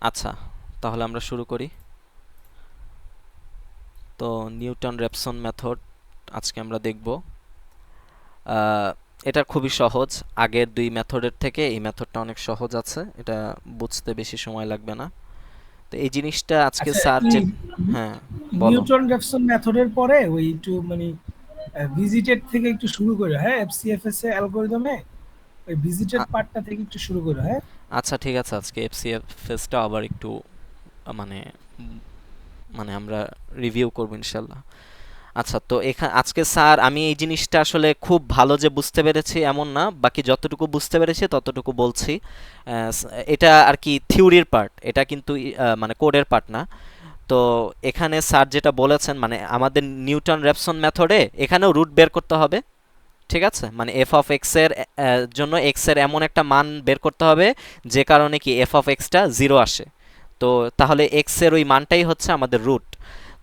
আচ্ছা, তাহলে আমরা শুরু করি। তো নিউটন রেপসন মেথড আজকে আমরা দেখব। আহ, এটা খুবই সহজ। আগের দুই মেথডের থেকে এই মেথডটা অনেক সহজ আছে, এটা বুঝতে বেশি সময় লাগবে না। তো এই জিনিসটা আজকে আচ্ছা, স্যার এই যে, হ্যাঁ বলো। নিউটন রেফসন মেথডের পরে ওই একটু মানে ভিজিটেড থেকে একটু শুরু করে, হ্যাঁ, এফসিএফএস এ অ্যালগরিদমে ওই ভিজিটেড আ- পার্টটা থেকে একটু শুরু করে, হ্যাঁ। আচ্ছা ঠিক আছে, আজকে এফসিএফএসটা আবার একটু মানে উম, মানে আমরা রিভিউ করব ইনশাল্লাহ। আচ্ছা, তো এখানে আজকে স্যার আমি এই জিনিসটা আসলে খুব ভালো যে বুঝতে পেরেছি এমন না, বাকি যতটুকু বুঝতে পেরেছি ততটুকু বলছি। এটা আর কি থিওরির পার্ট, এটা কিন্তু মানে কোডের পার্ট না। তো এখানে স্যার যেটা বলেছেন, মানে আমাদের নিউটন রেপসন মেথডে এখানেও রুট বের করতে হবে। ঠিক আছে, মানে এফ অফ এক্স এর জন্য এক্স এর এমন একটা মান বের করতে হবে যে কারণে কি এফ অফ এক্সটা জিরো আসে। তো তাহলে এক্স এর ওই মানটাই হচ্ছে আমাদের রুট।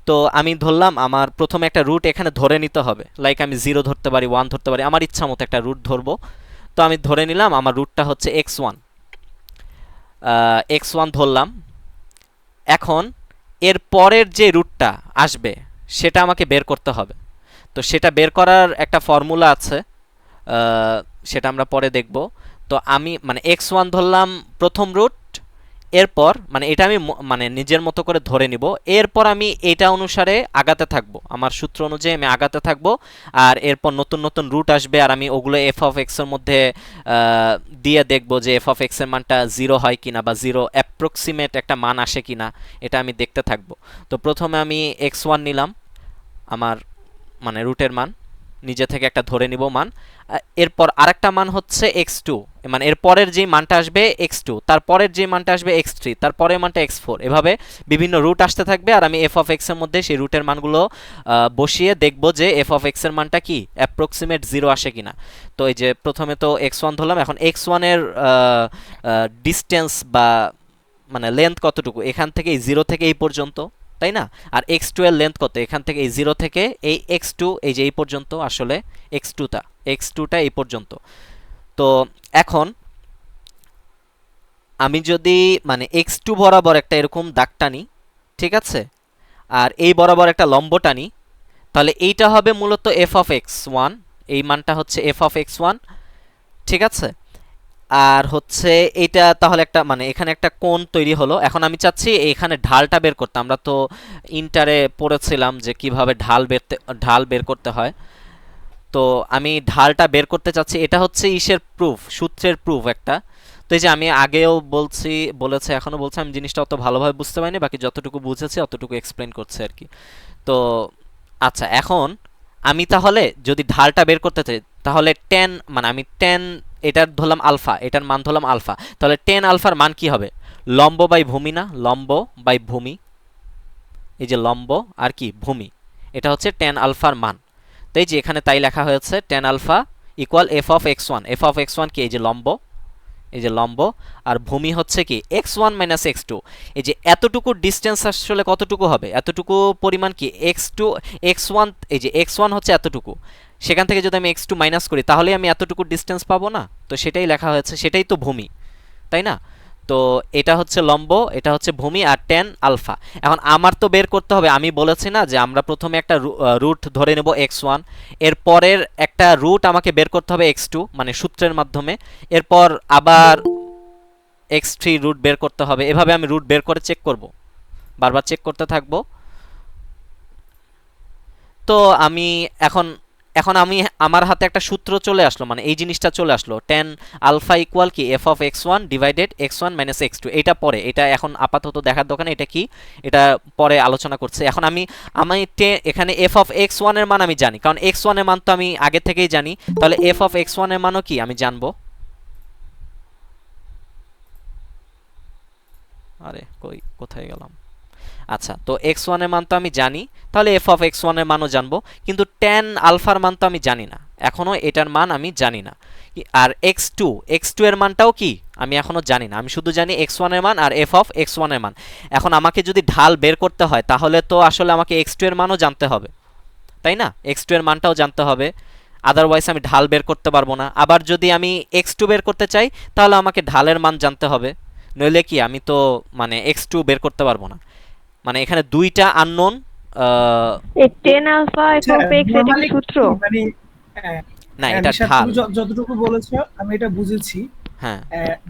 তো আমি ধরলাম আমার প্রথমে একটা রুট এখানে ধরে নিতে হবে, লাইক আমি জিরো ধরতে পারি, ওয়ান ধরতে পারি, আমার ইচ্ছা মতো একটা রুট ধরবো। তো আমি ধরে নিলাম আমার রুটটা হচ্ছে এক্স ওয়ান। এক্স ওয়ান ধরলাম। এখন এর পরের যে রুটটা আসবে সেটা আমাকে বের করতে হবে। তো সেটা বের করার একটা ফর্মুলা আছে, আহ, সেটা আমরা পরে দেখব। তো আমি মানে এক্স ওয়ান ধরলাম প্রথম রুট। এরপর মানে এটা আমি মানে নিজের মতো করে ধরে নিব। এরপর আমি এটা অনুসারে আগাতে থাকবো, আমার সূত্র অনুযায়ী আমি আগাতে থাকবো। আর এরপর নতুন নতুন রুট আসবে আর আমি ওগুলো এফ অফ এক্স এর মধ্যে দিয়ে দেখব যে এফ অফ এক্স এর মানটা জিরো হয় কিনা বা জিরো অ্যাপ্রক্সিমেট একটা মান আসে কিনা, এটা আমি দেখতে থাকবো। তো প্রথমে আমি এক্স ওয়ান নিলাম, আমার মানে রুটের মান, নিজে থেকে একটা ধরে নিব মান। এরপর আরেকটা মান হচ্ছে এক্স টু, মানে এর পরের যে মানটা আসবে এক্স টু, তারপরের যে মানটা আসবে এক্স থ্রি, তারপরের মানটা এক্স ফোর, এভাবে বিভিন্ন রুট আসতে থাকবে আর আমি এফ অফ এক্স এর মধ্যে সেই রুটের মানগুলো বসিয়ে দেখব যে এফ অফ এক্স এর মানটা কি অ্যাপ্রক্সিমেট জিরো আসে কিনা। তো এই যে প্রথমে তো এক্স ওয়ান ধরলাম, এখন এক্স ওয়ানের ডিস্টেন্স বা মানে লেন্থ কতটুকু, এখান থেকে এই জিরো থেকে এই পর্যন্ত, তাই না? আর এক্স টু এর লেন্থ কত, এখান থেকে এই জিরো থেকে এই এক্স টু, এই যে এই পর্যন্ত আসলে এক্স টুটা এই পর্যন্ত। তো এখন আমি যদি মানে এক্স টু বরাবর একটা এরকম দাগ টানি, ঠিক আছে, আর এই বরাবর একটা লম্ব টানি, তাহলে এইটা হবে মূলত এফ অফ এক্স ওয়ান। এই মানটা হচ্ছে এফ অফ এক্স ওয়ান, ঠিক আছে। আর হচ্ছে এটা তাহলে একটা মানে এখানে একটা কোণ তৈরি হলো। এখন আমি চাচ্ছি এখানে ঢালটা বের করতে, আমরা তো ইন্টারে পড়েছিলাম যে কিভাবে ঢাল বের করতে হয়। তো আমি ঢালটা বের করতে চাচ্ছি, এটা হচ্ছে ইসের প্রুফ, সূত্রের প্রুফ একটা। তো এই যে আমি আগেও বলেছি এখনো বলছি, আমি জিনিসটা অত ভালোভাবে বুঝতে পারিনি, বাকি যতটুকু বুঝেছি অতটুকু এক্সপ্লেন করছে আর কি। তো আচ্ছা, এখন আমি তাহলে যদি ঢালটা বের করতে চাই, তাহলে টেন মানে আমি টেন, এটার ধরলাম আলফা, এটার মান ধরলাম আলফা, তাহলে টেন আলফার মান কি হবে? লম্ব বাই ভূমি না, লম্ব বাই ভূমি। এই যে লম্ব আর কি ভূমি, এটা হচ্ছে টেন আলফার মান। তো এই যে এখানে তাই লেখা হয়েছে tan alpha equal f of x one. F of x one কি, এই যে লম্ব, এই যে লম্ব, আর ভূমি হচ্ছে কি x one minus x two. এই যে এতটুকু ডিস্টেন্স আসলে কতটুকু হবে, এতটুকু পরিমাণ কি এক্স টু, এক্স ওয়ান, এই যে এক্স ওয়ান হচ্ছে এতটুকু, সেখান থেকে যদি আমি এক্স টু মাইনাস করি তাহলে আমি এতটুকু ডিস্টেন্স পাবো না? তো সেটাই লেখা হয়েছে, সেটাই তো ভূমি, তাই না? তো এটা হচ্ছে লম্ব, এটা হচ্ছে ভূমি, আর টেন আলফা। এখন আমার তো বের করতে হবে, আমি বলেছি না যে আমরা প্রথমে একটা রুট ধরে নেব এক্স ওয়ান, এরপরের একটা রুট আমাকে বের করতে হবে এক্স টু মানে সূত্রের মাধ্যমে, এরপর আবার এক্স থ্রি রুট বের করতে হবে। এভাবে আমি রুট বের করে চেক করব, বারবার চেক করতে থাকবো। তো আমি এখন এখন আমি আমার হাতে একটা সূত্র চলে আসলো, মানে এই জিনিসটা চলে আসলো, টেন আলফা ইকুয়াল কি f of x one divided x one minus x two. এটা পরে, এটা এখন আপাতত দেখার দোকানে এটা কি, এটা পরে আলোচনা করছে। এখন আমি আমি এখানে এফ অফ এক্স ওয়ানের মান আমি জানি, কারণ এক্স ওয়ানের মান তো আমি আগে থেকেই জানি, তাহলে এফ অফ এক্স ওয়ানের মানও কি আমি জানবো। আরে কই, কোথায় গেলাম? আচ্ছা, তো এক্স ওয়ানের মান তো আমি জানি, তাহলে এফ অফ এক্স ওয়ানের মানও জানবো, কিন্তু টেন আলফার মান তো আমি জানি না, এখনও এটার মান আমি জানি না। আর এক্স টু এর মানটাও কি আমি এখনও জানি না, আমি শুধু জানি এক্স ওয়ানের মান আর এফ অফ এক্স ওয়ানের মান। এখন আমাকে যদি ঢাল বের করতে হয় তাহলে তো আসলে আমাকে এক্স টু এর মানও জানতে হবে, তাই না? এক্স টু এর মানটাও জানতে হবে, আদারওয়াইজ আমি ঢাল বের করতে পারবো না। আবার যদি আমি এক্স টু বের করতে চাই তাহলে আমাকে ঢালের মান জানতে হবে, নইলে কি আমি তো মানে x2 বের করতে পারবো না, মানে এখানে দুইটা আননোন। এই টেন আলফা এফ আচ্ছা, অফ এক্স এটা কি নরমালি সূত্র? মানে আহ, না, এটা নিশাত, ঢাল। তুমি যতটুকু বলেছো আমি এটা বুঝেছি। হ্যাঁ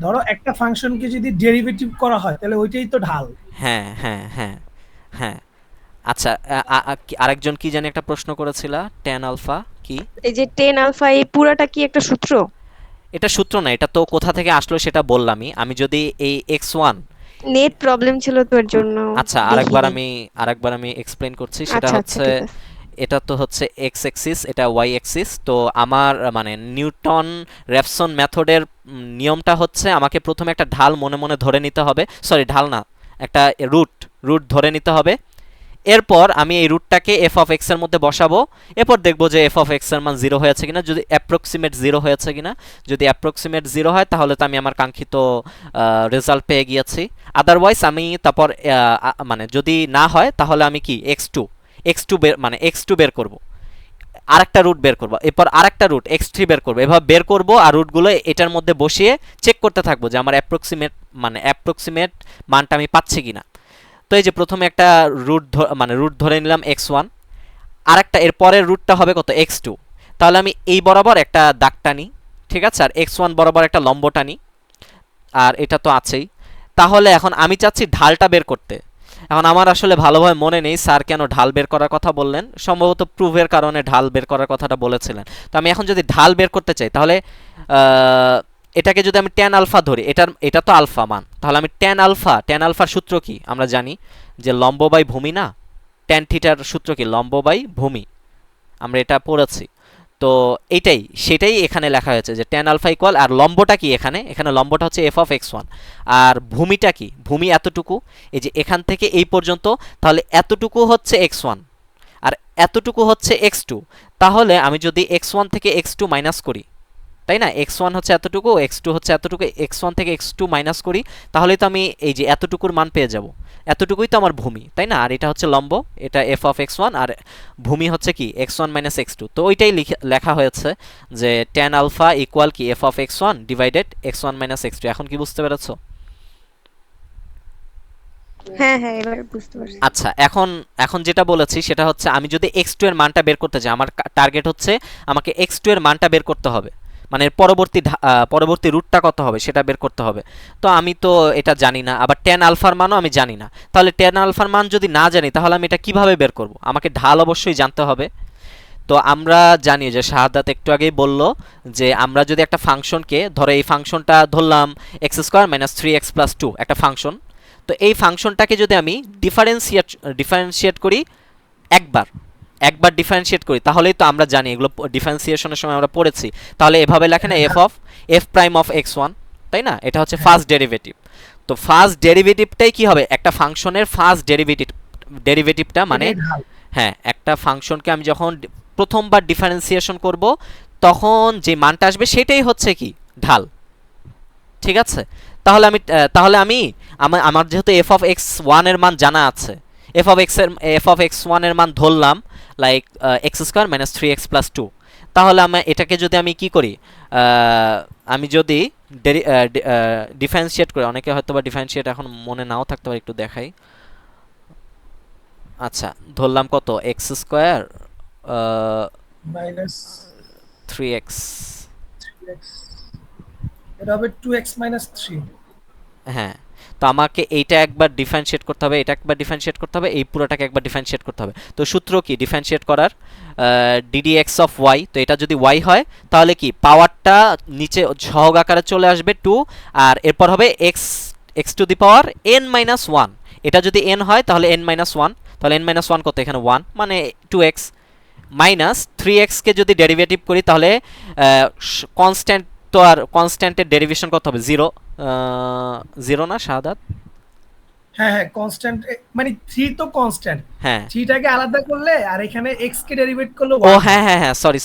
ধরো একটা ফাংশনকে যদি ডেরিভেটিভ করা হয় তাহলে ওইটাই তো ঢাল। হ্যাঁ হ্যাঁ হ্যাঁ হ্যাঁ। আচ্ছা, আরেকজন কি জানি একটা প্রশ্ন করেছিল, ট্যান আলফা কি? এই যে টেন আলফা এই পুরাটা কি একটা সূত্র? এটা সূত্র না, এটা তো কোথা থেকে আসলো সেটা বললামই। আমি যদি এই x1, নেট প্রবলেম ছিল তো এর জন্য আচ্ছা দেখিনি। আরেকবার আমি এক্সপ্লেইন করছি। সেটা আচ্ছা আচ্ছা হচ্ছে, ঠিক আছে। এটা তো হচ্ছে এক্স অ্যাক্সিস, এটা ওয়াই অ্যাক্সিস। তো আমার মানে নিউটন রেফসন মেথডের নিয়মটা হচ্ছে আমাকে প্রথমে একটা ঢাল মনে মনে ধরে নিতে হবে, সরি ঢাল না, একটা রুট রুট ধরে নিতে হবে। এরপর আমি এই রুটটাকে এফ অফ এক্স এর মধ্যে বসাবো। এরপর দেখবো যে এফ অফ এক্স এর মান 0 হয়েছে কিনা, যদি অ্যাপ্রক্সিমেট 0 হয়েছে কিনা। যদি অ্যাপ্রক্সিমেট 0 হয় তাহলে তো আমি আমার কাঙ্ক্ষিত রেজাল্ট পেয়ে গিয়েছি। আদারওয়াইজ আমি তারপর মানে যদি না হয় তাহলে আমি কি এক্স টু বের মানে এক্স টু বের করবো, আরেকটা রুট বের করবো, এরপর আরেকটা রুট x3 বের করবো, এভাবে বের করবো আর রুটগুলো এটার মধ্যে বসিয়ে চেক করতে থাকবো যে আমার অ্যাপ্রক্সিমেট মানটা আমি পাচ্ছি কিনা। তো এই যে প্রথমে একটা রুট ধরে নিলাম x1, আরেকটা এর পরের রুটটা হবে কত, x2। তাহলে আমি এই বরাবর একটা দাগ টানি, ঠিক আছে, আর x1 বরাবর একটা লম্ব টানি, আর এটা তো আছেই। তাহলে এখন আমি চাচ্ছি ঢালটা বের করতে। এখন আমার আসলে ভালোভাবে মনে নেই স্যার কেন ঢাল বের করার কথা বললেন, সম্ভবত প্রুফের কারণে ঢাল বের করার কথাটা বলেছিলেন। তো আমি এখন যদি ঢাল বের করতে চাই তাহলে এটাকে যদি আমি ট্যান আলফা ধরি, এটা তো আলফা মান, তাহলে আমি ট্যান আলফার সূত্র কি আমরা জানি, যে লম্ব বাই ভূমি না, ট্যান থিটার সূত্র কি, লম্ব বাই ভূমি, আমরা এটা পড়েছি। তো সেটাই এখানে লেখা হয়েছে যে ট্যান আলফা ইকুয়াল, আর লম্বটা কি এখানে লম্বটা হচ্ছে এফ অফ এক্স ওয়ান, আর ভূমিটা কি, ভূমি এতটুকু, এই যে এখান থেকে এই পর্যন্ত, তাহলে এতটুকু হচ্ছে এক্স ওয়ান আর এতটুকু হচ্ছে এক্স টু। তাহলে আমি যদি এক্স ওয়ান থেকে এক্স টু মাইনাস করি, তাই না, এক্স ওয়ান হচ্ছে এতটুকু, এক্স টু হচ্ছে এতটুকু, এক্স ওয়ান থেকে এক্স টু মাইনাস করি, তাহলে তো আমি এই যে এতটুকুর মান পেয়ে যাব। এতটুকুই তো আমার ভূমি, তাই না, আর এটা হচ্ছে লম্ব, এটা এফ অফ এক্স ওয়ান, আর ভূমি হচ্ছে কি x one minus x two. তো ওইটাই লেখা হয়েছে যে ট্যান আলফা ইকুয়াল কি f of x one divided x one minus x two. এখন কি বুঝতে পেরেছো? হ্যাঁ হ্যাঁ এবার বুঝতে পারছি। আচ্ছা, এখন এখন যেটা বলেছি সেটা হচ্ছে আমি যদি x2 এর মানটা বের করতে চাই, আমার টার্গেট হচ্ছে আমাকে x2 এর মানটা বের করতে হবে, মানে এর পরবর্তী রুটটা কত হবে সেটা বের করতে হবে। তো আমি তো এটা জানি না, আবার ট্যান আলফার মানও আমি জানি না। তাহলে ট্যান আলফার মান যদি না জানি তাহলে আমি এটা কিভাবে বের করব? আমাকে ঢাল অবশ্যই জানতে হবে। তো আমরা জানি যে শাহাদাত একটু আগেই বলল যে আমরা যদি একটা ফাংশনকে ধরো, এই ফাংশনটা ধরলাম x square minus three x plus two একটা ফাংশন। তো এই ফাংশনটাকে যদি আমি ডিফারেন্সিয়েট করি, একবার একবার ডিফারেন্সিয়েট করি, তাহলেই তো আমরা জানি, এগুলো ডিফারেন্সিয়েশনের সময় আমরা পড়েছি। তাহলে এভাবে লেখে না, F prime of x one, তাই না, এটা হচ্ছে ফার্স্ট ডেরিভেটিভ। তো ফার্স্ট ডেরিভেটিভটাই কি হবে, একটা ফাংশনের ফার্স্ট ডেরিভেটিভটা মানে, এটাই ঢাল। হ্যাঁ, একটা ফাংশনকে আমি যখন প্রথমবার ডিফারেন্সিয়েশন করব তখন যে মানটা আসবে সেটাই হচ্ছে কি ঢাল, ঠিক আছে। তাহলে আমি আমার যেহেতু এফ অফ এক্স ওয়ানের মান জানা আছে, এফ অফ এক্স ওয়ানের মান ধরলাম like x square minus three x plus two. তাহলে এটাকে যদি আমি কি করি, আমি যদি ডিফারেন্সিয়েট করি, অনেকে হয়তো বা ডিফারেন্সিয়েট এখন মনে নাও থাকতে পারে, একটু দেখাই। আচ্ছা, ধরলাম কত, x square minus three x, x, এটা হবে 2x মাইনাস 3। হ্যাঁ। তো আমাকে এইটা একবার ডিফারেন্সিয়েট করতে হবে, এটা একবার ডিফারেন্সিয়েট করতে হবে, এই পুরোটাকে একবার ডিফারেন্সিয়েট করতে হবে। তো সূত্র কি ডিফারেন্সিয়েট করার, ডিডি এক্স অফ ওয়াই, তো এটা যদি ওয়াই হয় তাহলে কি পাওয়ারটা নিচে সহগ আকারে চলে আসবে 2, আর এরপর হবে x x to the power N minus one. এটা যদি এন হয় তাহলে এন মাইনাস ওয়ান, তাহলে এন মাইনাস ওয়ান কত, এখানে ওয়ান, মানে 2x মাইনাস থ্রি এক্সকে যদি ডেরিভেটিভ করি তাহলে কনস্ট্যান্ট, তো আর কনস্ট্যান্টের ডেরিভেশন কত হবে, জিরো, জিরো না শাহাদাত? হ্যাঁ হ্যাঁ কনস্ট্যান্ট, মানে 3 তো কনস্ট্যান্ট, হ্যাঁ, 3টাকে আলাদা করলে আর এখানে x কে ডেরিভেট করলে ও 1। হ্যাঁ হ্যাঁ হ্যাঁ, সরি,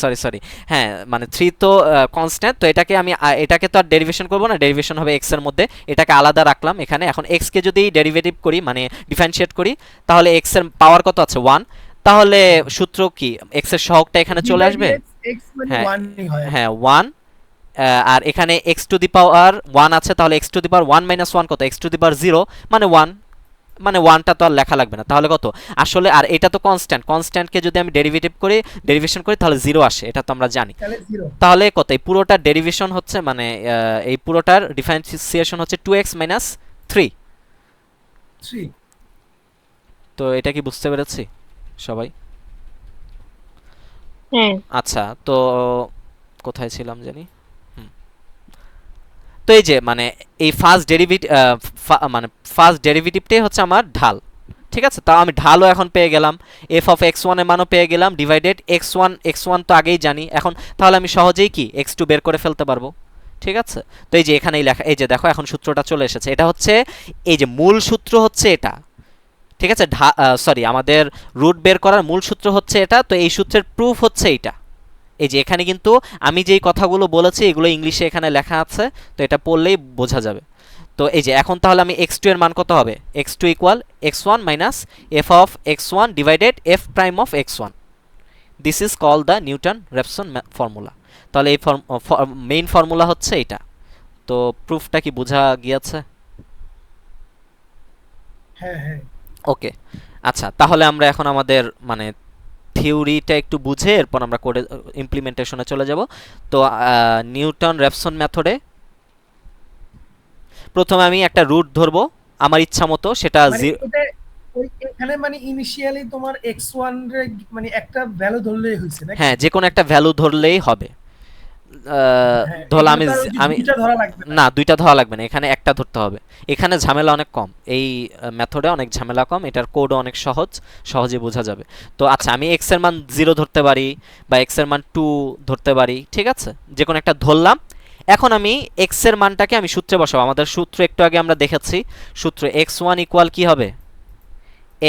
হ্যাঁ, মানে থ্রি তো কনস্ট্যান্ট, তো এটাকে তো আর ডেরিভেশন করবো না, ডেরিভেশন হবে এক্স এর মধ্যে, এটাকে আলাদা রাখলাম এখানে। এখন এক্স কে যদি ডেরিভেটিভ করি মানে ডিফারেন্সিয়েট করি, তাহলে এক্স এর পাওয়ার কত আছে, 1। তাহলে সূত্র কি, এক্স এর সহগটা এখানে চলে আসবে, x মানে হ্যাঁ 1ই হয়। হ্যাঁ 1 আর এখানে এক্স টু দি পাওয়ার 1 আছে, তাহলে x to the power 1 minus 1 কত, এক্স টু দি পাওয়ার 0 মানে 1, মানে 1টা তো আর লেখা লাগবে না, তাহলে কত আসলে। আর এটা তো কনস্ট্যান্ট, কনস্ট্যান্টকে যদি আমি ডেরিভেশন করি তাহলে 0 আসে, এটা তো আমরা জানি। তাহলে 0। তাহলে কত, এই পুরোটার ডেরিভেশন হচ্ছে মানে এই পুরোটার ডিফারেন্সিয়েশন হচ্ছে 2x মাইনাস 3। 3। তো এটা কি বুঝতে পেরেছি সবাই? হ্যাঁ। আচ্ছা, তো কোথায় ছিলাম জানি। তো এই যে মানে এই ফার্স্ট ডেরিভেটিভটাই হচ্ছে আমার ঢাল, ঠিক আছে। তাও আমি ঢালও এখন পেয়ে গেলাম, এফ অফ এক্স ওয়ান এর মানও পেয়ে গেলাম, ডিভাইডেড এক্স ওয়ান তো আগেই জানি এখন, তাহলে আমি সহজেই কি এক্স টু বের করে ফেলতে পারবো, ঠিক আছে। তো এই যে এখানেই লেখা, এই যে দেখো এখন সূত্রটা চলে এসেছে, এটা হচ্ছে এই যে মূল সূত্র হচ্ছে এটা, ঠিক আছে। সরি, আমাদের রুট বের করার মূল সূত্র হচ্ছে এটা, তো এই সূত্রের প্রুফ হচ্ছে এইটা। এই যে এখানে কিন্তু আমি যেই কথাগুলো বলেছি এগুলো ইংলিশে এখানে লেখা আছে, তো এটা পড়লেই বোঝা যাবে। তো এই যে এখন তাহলে আমি x2 এর মান কত হবে, x2 equal x1 minus F of x1 divided F prime of x1, this is call the Newton Raphson formula. তাহলে এই মেইন ফর্মুলা হচ্ছে এটা। তো প্রুফটা কি বোঝা গিয়েছে? হ্যাঁ হ্যাঁ। ওকে, আচ্ছা, তাহলে আমরা এখন আমাদের মানে থিওরিটা একটু বুঝে এরপর আমরা কোডে ইমপ্লিমেন্টেশনে চলে যাব। তো নিউটন রেফসন মেথডে প্রথমে আমি একটা রুট ধরবো আমার ইচ্ছা মতো, সেটা মানে এটা ওই এখানে মানে ইনিশিয়ালি তোমার x1 এর মানে একটা ভ্যালু ধরলেই হইছে নাকি? হ্যাঁ, যে কোনো একটা ভ্যালু ধরলেই হবে। হ্যাঁ, ধরলাম এখানে তো আর ওই যে আমি দুইটা ধরা লাগবে না। না, দুইটা ধরা লাগবে না, এখানে একটা ধরতে হবে। এখানে ঝামেলা অনেক কম, এই মেথডে অনেক ঝামেলা কম, এটার কোডও অনেক সহজে বোঝা যাবে। তো আচ্ছা, আমি এক্স এর মান 0 ধরতে পারি বা এক্স এর মান 2 ধরতে পারি, ঠিক আছে, যে কোনো একটা ধরলাম। এখন আমি এক্স এর মানটাকে আমি সূত্রে বসাবো, আমাদের সূত্র একটু আগে আমরা দেখেছি, সূত্র x1 ইকুয়াল কি হবে,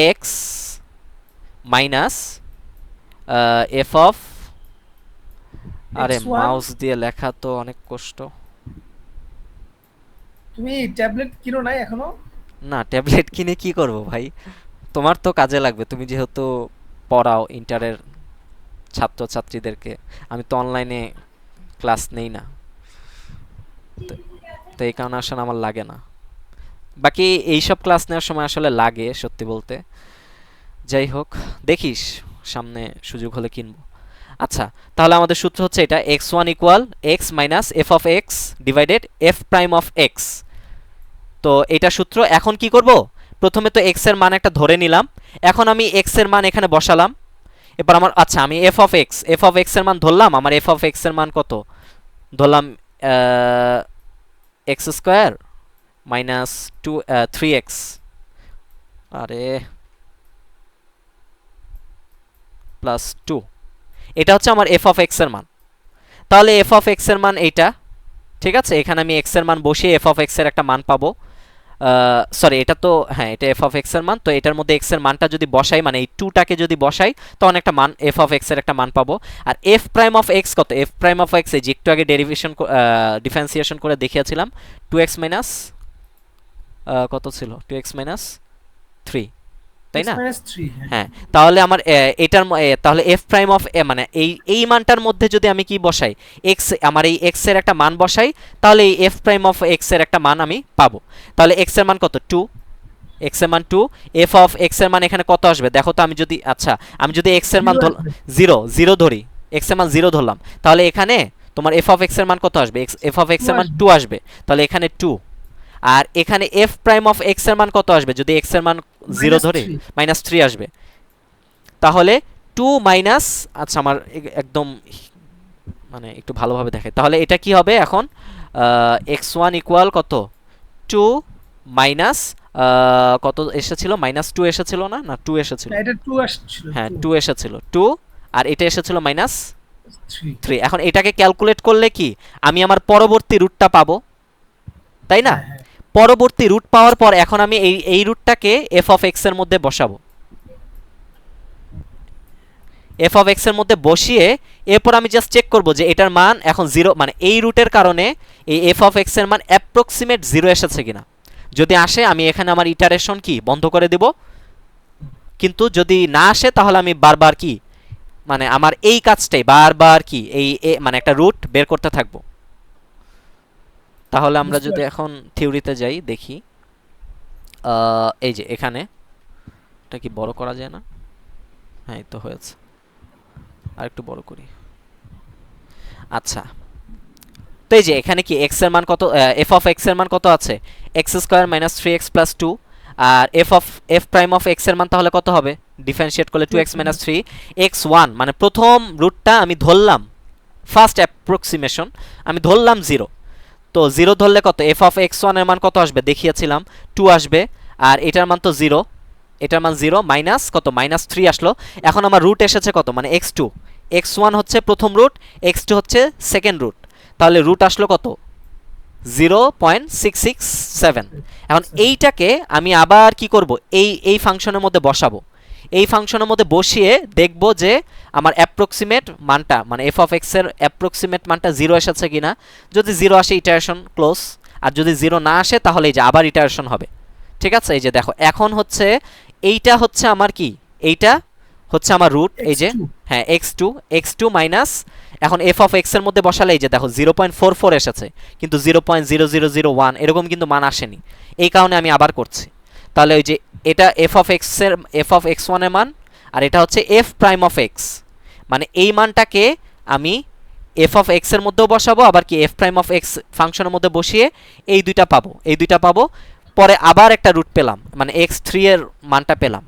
এক্স মাইনাস এফ অফ, আরে x1 মাউস দিয়ে লেখা তো অনেক কষ্ট। তুমি ট্যাবলেট কিনো নাই এখনো? না, ট্যাবলেট কিনে কি করব ভাই, তোমার তো কাজে লাগবে, তুমি যেহেতু পড়াও ইন্টারের ছাত্রছাত্রীদেরকে, আমি তো অনলাইনে ক্লাস নেই না, তো তো এই কারণে আসলে আমার লাগে না। বাকি এইসব ক্লাস নেওয়ার সময় আসলে লাগে সত্যি বলতে। যাই হোক, দেখিস সামনে সুযোগ হলে কিনবো। আচ্ছা, তাহলে আমাদের সূত্র হচ্ছে এটা, x1 equal x minus F of x divided F prime of x. তো এটা সূত্র। এখন কি করব, প্রথমে তো x এর মান একটা ধরে নিলাম, এখন আমি x এর মান এখানে বসালাম। এবার আমার আচ্ছা, আমি এফ অফ এক্স এর মান ধরলাম, আমার এফ অফ এক্স এর মান কত ধরলাম, এক্স স্কোয়ার মাইনাস 3x, আরে প্লাস 2, এটা হচ্ছে আমার এফ অফ এক্স এর মান। তাহলে এফ অফ এক্স এর মান এইটা, ঠিক আছে। এখানে আমি এক্স এর মান বসিয়ে এফ অফ এক্স এর একটা মান পাবো, সরি এটা তো হ্যাঁ, এটা এফ অফ এক্স এর মান। তো এটার মধ্যে এক্স এর মানটা যদি বসাই, মানে এই 2টাকে যদি বসাই, তখন একটা মান এফ অফ এক্স এর একটা মান পাবো। আর এফ প্রাইম অফ এক্স কত, এফ প্রাইম অফ এক্স এই যে একটু আগে ডিফারেন্সিয়েশন করে দেখিয়েছিলাম, 2x মাইনাস কত ছিল, 2x মাইনাস 3, তাই না? -3। হ্যাঁ, তাহলে আমার তাহলে এফ প্রাইম অফ মানে এই মানটার মধ্যে যদি আমি কি বসাই, এক্স, আমার এই এক্স এর একটা মান বসাই, তাহলে এই এফ প্রাইম অফ এক্স এর একটা মান আমি পাবো। তাহলে এক্স এর মান কত, 2, এক্স এর মান 2, এফ অফ এক্স এর মান এখানে কত আসবে দেখো তো। আমি যদি আচ্ছা, আমি যদি এক্স এর মান 0 ধরি, এক্স এর মান 0 ধরলাম, তাহলে এখানে তোমার এফ অফ এক্স এর মান কত আসবে, এফ অফ এক্স এর মান 2 আসবে, তাহলে এখানে 2। আর এখানে এফ প্রাইম অফ এক্স এর মান কত আসবে, যদি এক্স এর মান 0 ধরে, -3 আসবে। তাহলে 2 মাইনাস, আচ্ছা আমার একদম মানে একটু ভালোভাবে দেখাই, তাহলে এটা কি হবে এখন, x1 ইকুয়াল কত, 2 মাইনাস কত এসেছিল, -2 এসেছিল না, না 2 এসেছিল, এটা 2 আসছিল। হ্যাঁ 2 এসেছিল, 2, আর এটা এসেছিল -3। -3। এখন এটাকে ক্যালকুলেট করলে কি আমি আমার পরবর্তী রুটটা পাবো, তাই না? পরবর্তী রুট পাওয়ার পর এখন আমি এই রুটটাকে এফ অফ এক্স এর মধ্যে বসাবো, এফ অফ এক্স এর মধ্যে বসিয়ে এরপর আমি জাস্ট চেক করব যে এটার মান এখন 0, মানে এই রুটের কারণে এই এফ অফ এক্স এর মান অ্যাপ্রক্সিমেট 0 এসেছে কিনা। যদি আসে আমি এখানে আমার ইটারেশন কি বন্ধ করে দেব, কিন্তু যদি না আসে তাহলে আমি বারবার কি মানে আমার এই কাজটাই বারবার কি এই মানে একটা রুট বের করতে থাকবো। তাহলে আমরা বুঝতে যদি পারছি। এখন থিওরিতে যাই দেখি, এই যে এখানে এটা কি বড় করা যায় না? হ্যাঁ, এই তো হয়েছে। আর একটু বড় করি। আচ্ছা, তো এই যে এখানে কি x এর মান কত, f অফ x এর মান কত আছে? x square minus 3x plus 2। আর f প্রাইম অফ x এর মান তাহলে কত হবে? ডিফারেন্সিয়েট করলে 2x মাইনাস 3 x1, মানে প্রথম রুটটা আমি ধরলাম, ফার্স্ট অ্যাপ্রক্সিমেশন আমি ধরলাম 0। তো 0 ধরলে কত, f অফ x1 এর মান কত আসবে দেখিয়েছিলাম, 2 আসবে। আর এটার মান তো 0, এটার মান 0 মাইনাস কত, মাইনাস 3 আসলো। এখন আমার রুট এসেছে কত, মানে x2। x1 হচ্ছে প্রথম রুট, x2 হচ্ছে সেকেন্ড রুট, তাহলে রুট আসলো কত, 0.667। এখন এইটাকে আমি আবার কি করব, এই ফাংশনের মধ্যে বসাবো। এই ফাংশনের মধ্যে বসিয়ে দেখব যে আমার অ্যাপ্রক্সিমেট মানটা, মানে f অফ x এর অ্যাপ্রক্সিমেট মানটা 0 এসেছে কিনা। যদি 0 আসে ইটারেশন ক্লোজ, আর যদি 0 না আসে তাহলে এই যে আবার ইটারেশন হবে। ঠিক আছে, এই যে দেখো এখন হচ্ছে এইটা হচ্ছে আমার কি, এইটা হচ্ছে আমার রুট, এই যে x2 হ্যাঁ x2 মাইনাস, এখন f অফ x এর মধ্যে বসালে এই যে দেখো 0.44 এসেছে, কিন্তু 0.0001 এরকম কিন্তু মান আসেনি। এই কারণে আমি আবার করছি। তাহলে ওই যে এটা f অফ x1 এর মান, আর এটা হচ্ছে f প্রাইম অফ x, মানে এই মানটাকে আমি f অফ x এর মধ্যেও বসাবো, আবার কি f প্রাইম অফ x ফাংশনের মধ্যে বসিয়ে এই দুইটা পাবো। পরে আবার একটা রুট পেলাম, মানে x3 এর মানটা পেলাম।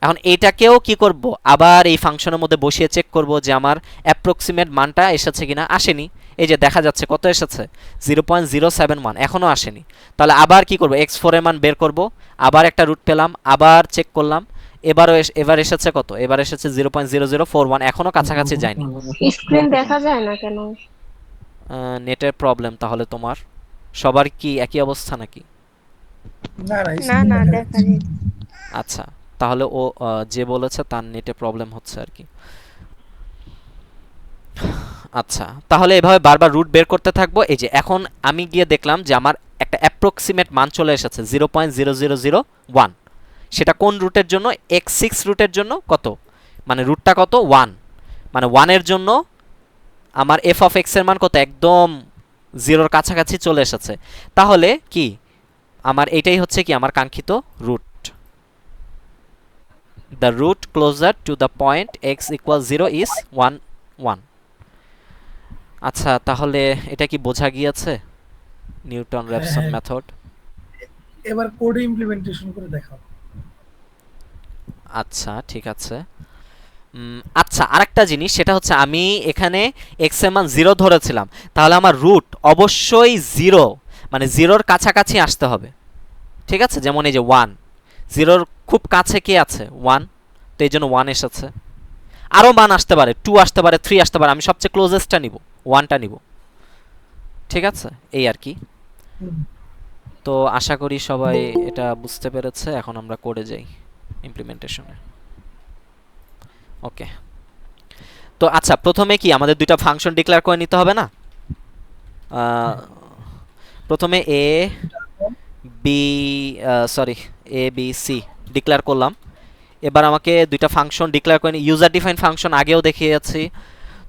এখন এইটাকেও কি করব, আবার এই ফাংশনের মধ্যে বসিয়ে চেক করব যে আমার অ্যাপ্রক্সিমেট মানটা এসেছে কিনা। আসেনি, এই যে দেখা যাচ্ছে কত এসেছে, 0.071, এখনও আসেনি। তাহলে আবার কি করব, x4 এর মান বের করব, আবার একটা রুট পেলাম, আবার চেক করলাম, এবার এসেছে কত, এবার এসেছে 0.0041, এখনও কাছাকাছি যায়নি। স্ক্রিন দেখা যায় না কেন? নেটের প্রবলেম তাহলে তোমার, সবার কি একই অবস্থা নাকি? না না না স্ক্রিন না, দেখা দেখা যাচ্ছে। নেই। আচ্ছা, তাহলে ও যে বলেছে তার নেটে প্রবলেম হচ্ছে আর কি। আচ্ছা, তাহলে এভাবে বারবার রুট বের করতে থাকবো। এই যে এখন আমি গিয়ে দেখলাম যে আমার একটা অ্যাপ্রক্সিমেট মান চলে এসেছে 0.0001। সেটা কোন রুটের জন্য, x6 রুটের জন্য কত, মানে রুটটা কত 1, মানে 1 এর জন্য আমার f অফ x এর মান কত, একদম 0-র কাছাকাছি চলে এসেছে। তাহলে কি আমার এটাই হচ্ছে কি আমার কাঙ্ক্ষিত root, the root closer to the point x equals 0 is 1. আচ্ছা, তাহলে এটা কি বোঝা গিয়েছে, নিউটন রেফসন হ্যাঁ, মেথড? এবার কোডে ইমপ্লিমেন্টেশন করে দেখাও। আচ্ছা ঠিক আছে। আচ্ছা, আরেকটা জিনিস, সেটা হচ্ছে আমি এখানে x এর মান 0 ধরেছিলাম, তাহলে আমার রুট অবশ্যই 0, মানে 0-র কাছাকাছি আসতে হবে। ঠিক আছে, যেমন এই যে 1, 0-র খুব কাছে কি আছে 1, তো এই জন্য 1 এসেছে। আরও মান আসতে পারে, 2 আসতে পারে, 3 আসতে পারে, আমি সবচেয়ে ক্লোজেস্টটা নিব, 1টা নিব। ঠিক আছে, এই আর কি। হুম। তো আশা করি সবাই এটা বুঝতে পেরেছে। এখন আমরা কোডে যাই, ইমপ্লিমেন্টেশনে। ওকে, তো আচ্ছা, প্রথমে কি আমাদের দুইটা ফাংশন ডিক্লেয়ার করে নিতে হবে না? প্রথমে এ বি সি ডিক্লেয়ার করলাম। এবার আমাকে দুইটা ফাংশন ডিক্লেয়ার করে ইউজার ডিফাইন ফাংশন আগেও দেখিয়েছি,